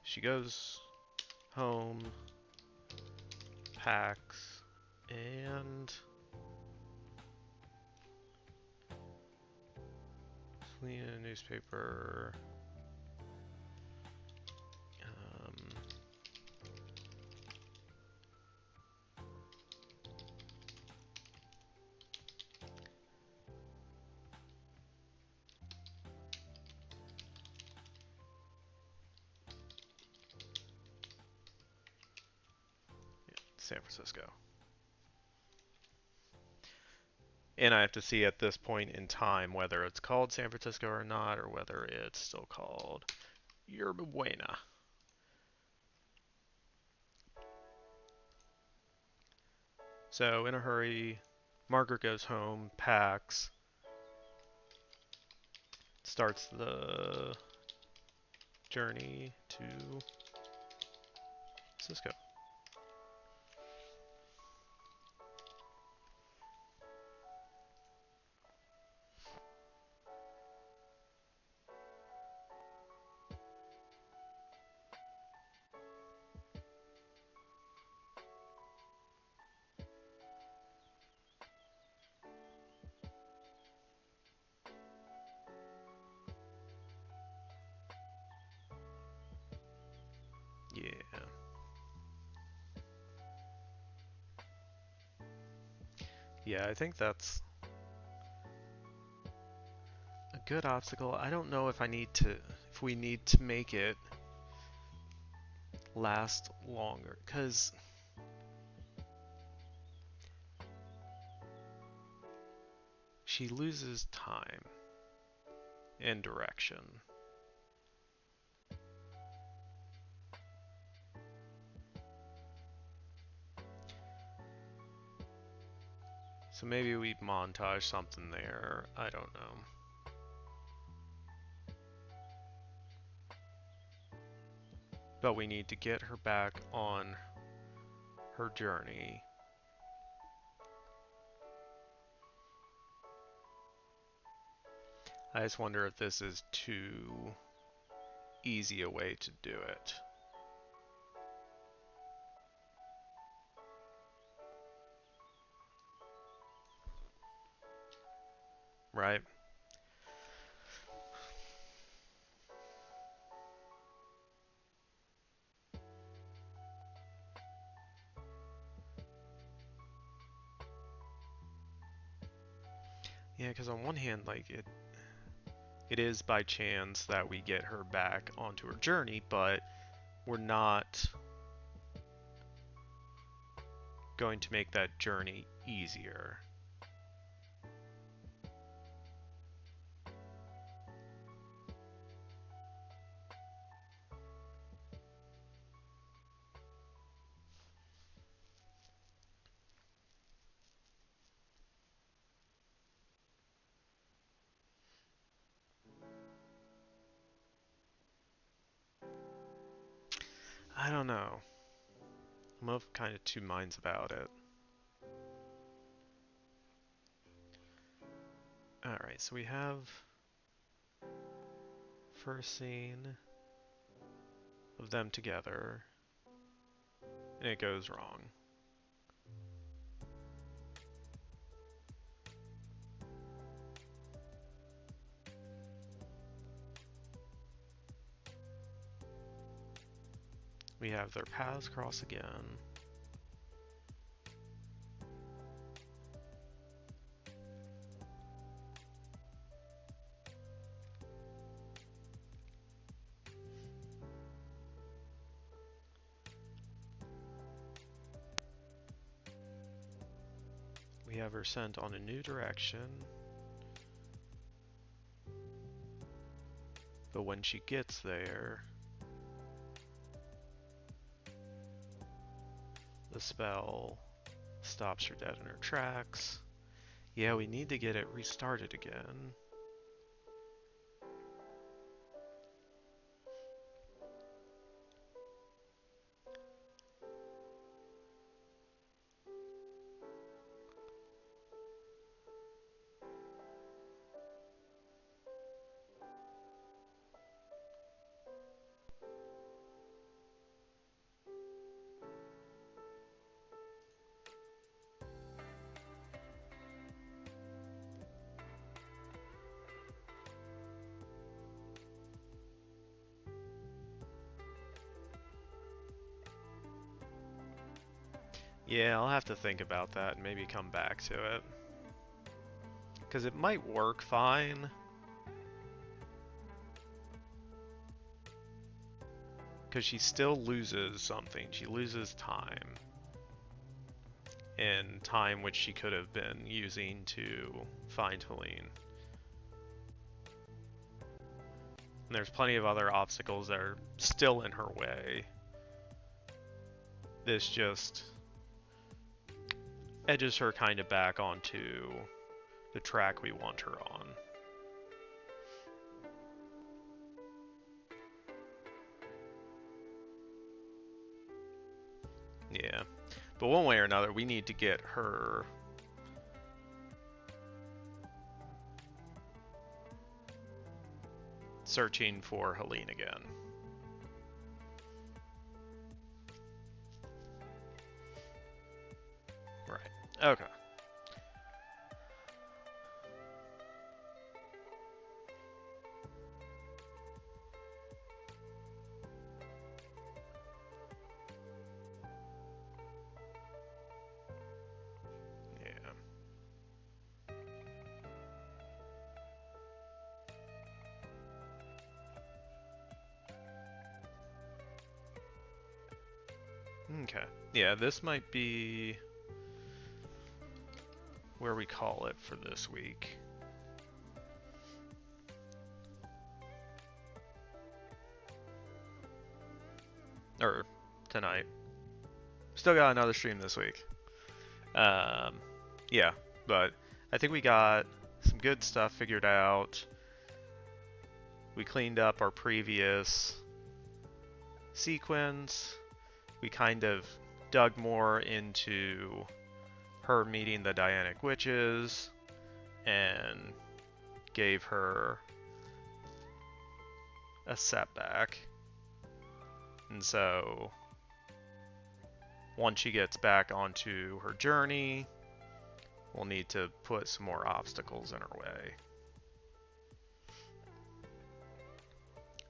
she goes home, packs, and clean a newspaper. San Francisco. And I have to see at this point in time whether it's called San Francisco or not, or whether it's still called Yerba Buena. So in a hurry, Margaret goes home, packs, starts the journey to Cisco. Yeah, I think that's a good obstacle. I don't know if we need to make it last longer, because she loses time and direction. So maybe we montage something there. I don't know. But we need to get her back on her journey. I just wonder if this is too easy a way to do it. Right? Yeah, because on one hand, like it is by chance that we get her back onto her journey, but we're not going to make that journey easier. I don't know. I'm of kind of two minds about it. Alright, so we have first scene of them together, and it goes wrong. We have their paths cross again. We have her sent on a new direction. But when she gets there, the spell stops her dead in her tracks. Yeah, we need to get it restarted again. Yeah, I'll have to think about that and maybe come back to it. Because it might work fine. Because she still loses something. She loses time. And time which she could have been using to find Helene. And there's plenty of other obstacles that are still in her way. This just edges her kind of back onto the track we want her on. Yeah. But one way or another, we need to get her searching for Helene again. Right. Okay. Yeah. Okay. Yeah, this might be where we call it for this week. Or tonight. Still got another stream this week. Yeah, but I think we got some good stuff figured out. We cleaned up our previous sequence. We kind of dug more into her meeting the Dianic Witches and gave her a setback. And so once she gets back onto her journey, we'll need to put some more obstacles in her way.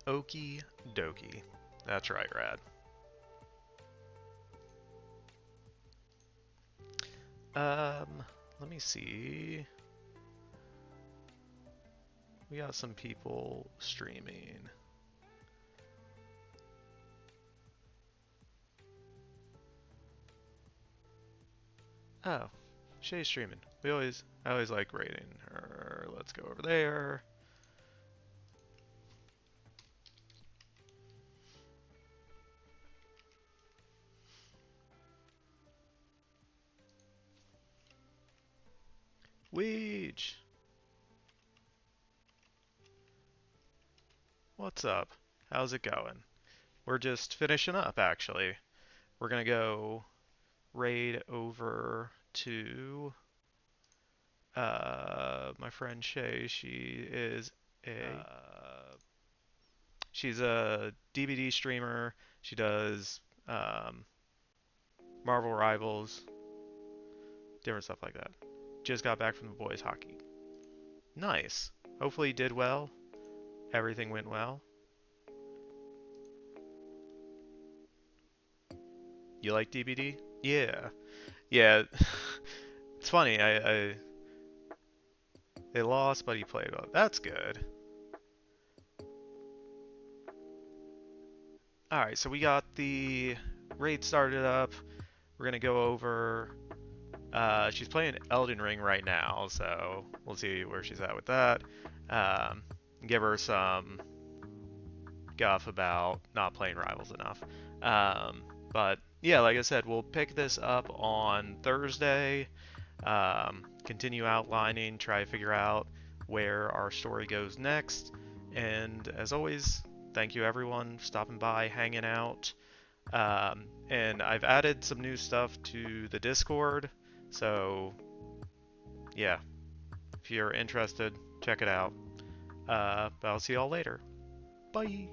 Okie dokie. That's right, Rad. Let me see. We got some people streaming. Oh, Shay's streaming. I always like rating her. Let's go over there. Weege! What's up? How's it going? We're just finishing up, actually. We're gonna go raid over to my friend Shay. She's a DVD streamer. She does Marvel Rivals, different stuff like that. Just got back from the boys' hockey. Nice. Hopefully you did well. Everything went well. You like DBD? Yeah. Yeah. It's funny. They lost, but he played well. That's good. Alright, so we got the raid started up. We're gonna go over. She's playing Elden Ring right now, so we'll see where she's at with that. Give her some guff about not playing Rivals enough. But yeah, like I said, we'll pick this up on Thursday. Continue outlining, try to figure out where our story goes next. And as always, thank you everyone for stopping by, hanging out. And I've added some new stuff to the Discord, so yeah, if you're interested, check it out. But I'll see y'all later. Bye!